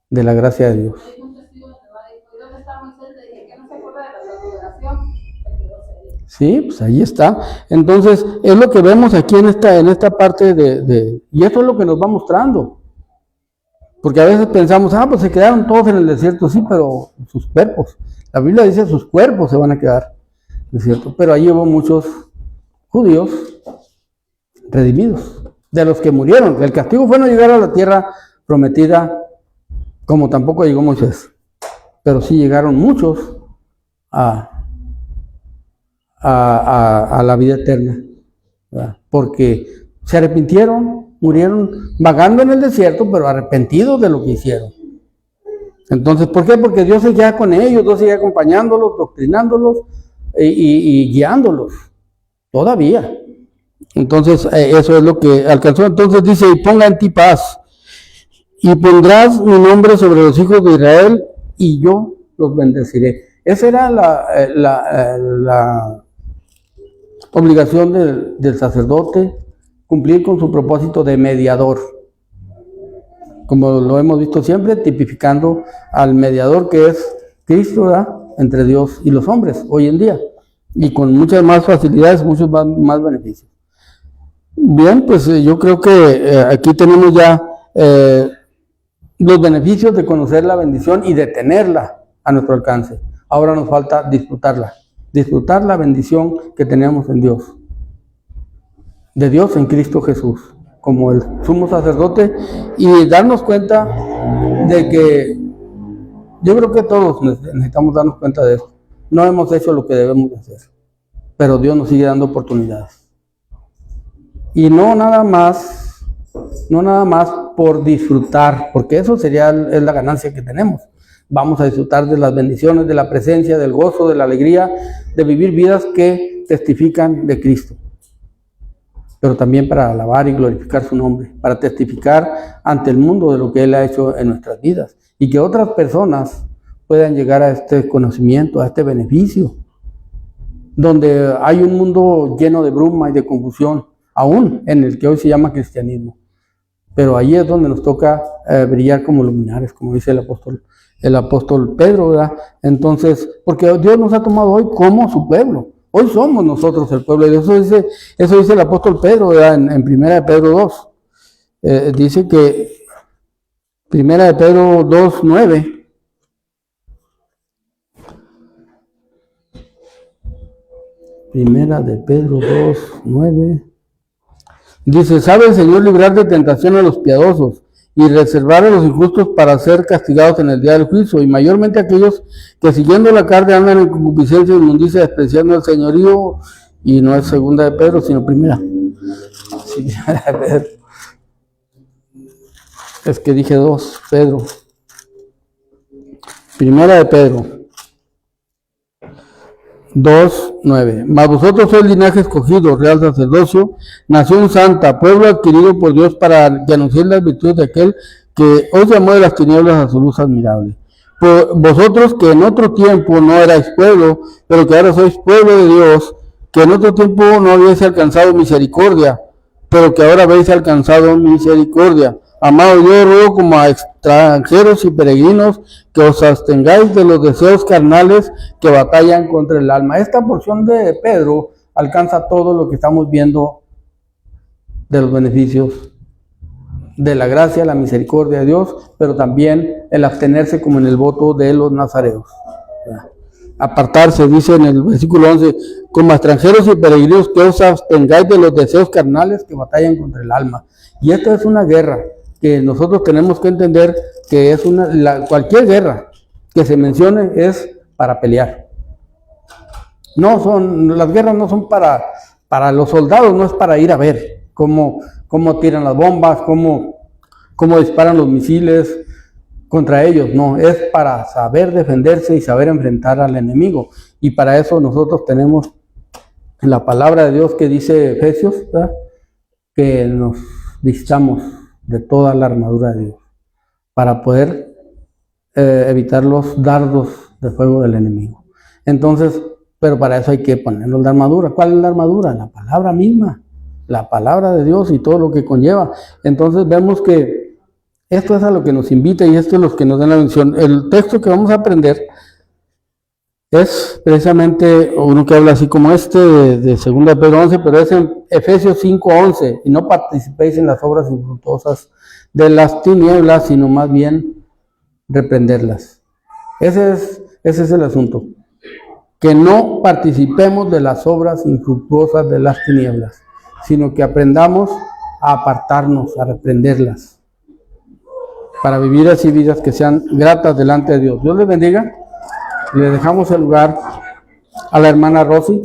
de la gracia de Dios. Sí, pues ahí está. Entonces, es lo que vemos aquí en esta parte y esto es lo que nos va mostrando. Porque a veces pensamos, pues se quedaron todos en el desierto, sí, pero sus cuerpos. La Biblia dice sus cuerpos se van a quedar en el desierto. Pero ahí hubo muchos judíos redimidos, de los que murieron. El castigo fue no llegar a la tierra prometida, como tampoco llegó Moisés. Pero sí llegaron muchos a la vida eterna, ¿verdad? Porque se arrepintieron, murieron vagando en el desierto, pero arrepentidos de lo que hicieron. Entonces, ¿por qué? Porque Dios seguía con ellos, Dios seguía acompañándolos, doctrinándolos y guiándolos, todavía. Entonces, eso es lo que alcanzó. Entonces dice, y ponga en ti paz, y pondrás mi nombre sobre los hijos de Israel, y yo los bendeciré. Esa era la obligación del sacerdote, cumplir con su propósito de mediador, como lo hemos visto siempre, tipificando al mediador que es Cristo, ¿verdad?, entre Dios y los hombres hoy en día, y con muchas más facilidades, muchos más beneficios. Bien, pues yo creo que aquí tenemos ya los beneficios de conocer la bendición y de tenerla a nuestro alcance. Ahora nos falta disfrutar la bendición que tenemos en Dios, de Dios en Cristo Jesús, como el sumo sacerdote, y darnos cuenta de que yo creo que todos necesitamos darnos cuenta de eso. No hemos hecho lo que debemos de hacer, pero Dios nos sigue dando oportunidades. Y no nada más por disfrutar, porque eso es la ganancia que tenemos. Vamos a disfrutar de las bendiciones, de la presencia, del gozo, de la alegría, de vivir vidas que testifican de Cristo. Pero también para alabar y glorificar su nombre, para testificar ante el mundo de lo que Él ha hecho en nuestras vidas, y que otras personas puedan llegar a este conocimiento, a este beneficio, donde hay un mundo lleno de bruma y de confusión, aún en el que hoy se llama cristianismo. Pero ahí es donde nos toca brillar como luminares, como dice el apóstol Pedro, ¿verdad? Entonces, porque Dios nos ha tomado hoy como su pueblo. Hoy somos nosotros el pueblo de Dios. Eso dice el apóstol Pedro, ¿verdad? En 1 de Pedro 2. Dice que 1 de Pedro 2, 9. Primera de Pedro 2, 9. Dice, ¿sabe el Señor librar de tentación a los piadosos y reservar a los injustos para ser castigados en el día del juicio? Y mayormente aquellos que siguiendo la carne andan en concupiscencia y inmundicia, despreciando el señorío. Y no es segunda de Pedro, sino primera. Sí, primera de Pedro. Es que dije 2, Pedro. Primera de Pedro 2:9. Mas vosotros sois linaje escogido, real sacerdocio, nación santa, pueblo adquirido por Dios para que anunciéis las virtudes de aquel que os llamó de las tinieblas a su luz admirable. Vosotros que en otro tiempo no erais pueblo, pero que ahora sois pueblo de Dios, que en otro tiempo no habéis alcanzado misericordia, pero que ahora habéis alcanzado misericordia. Amados, yo ruego como a extranjeros y peregrinos que os abstengáis de los deseos carnales que batallan contra el alma. Esta porción de Pedro alcanza todo lo que estamos viendo de los beneficios de la gracia, la misericordia de Dios, pero también el abstenerse como en el voto de los nazareos. Apartarse, dice en el versículo 11, como extranjeros y peregrinos que os abstengáis de los deseos carnales que batallan contra el alma. Y esta es una guerra que nosotros tenemos que entender que es cualquier guerra que se mencione es para pelear. Las guerras no son para los soldados, no es para ir a ver cómo tiran las bombas, cómo disparan los misiles contra ellos, no, es para saber defenderse y saber enfrentar al enemigo. Y para eso nosotros tenemos la palabra de Dios que dice Efesios, ¿verdad?, que nos vistamos de toda la armadura de Dios para poder evitar los dardos de fuego del enemigo. Entonces, pero para eso hay que ponernos la armadura. ¿Cuál es la armadura? La palabra misma, la palabra de Dios y todo lo que conlleva. Entonces vemos que esto es a lo que nos invita y esto es lo que nos da la bendición. El texto que vamos a aprender es precisamente uno que habla así como este de 2 Pedro 11, pero es en Efesios 5:11, y no participéis en las obras infructuosas de las tinieblas, sino más bien reprenderlas. Ese es el asunto, que no participemos de las obras infructuosas de las tinieblas, sino que aprendamos a apartarnos, a reprenderlas, para vivir así vidas que sean gratas delante de Dios. Dios les bendiga. Le dejamos el lugar a la hermana Rosy.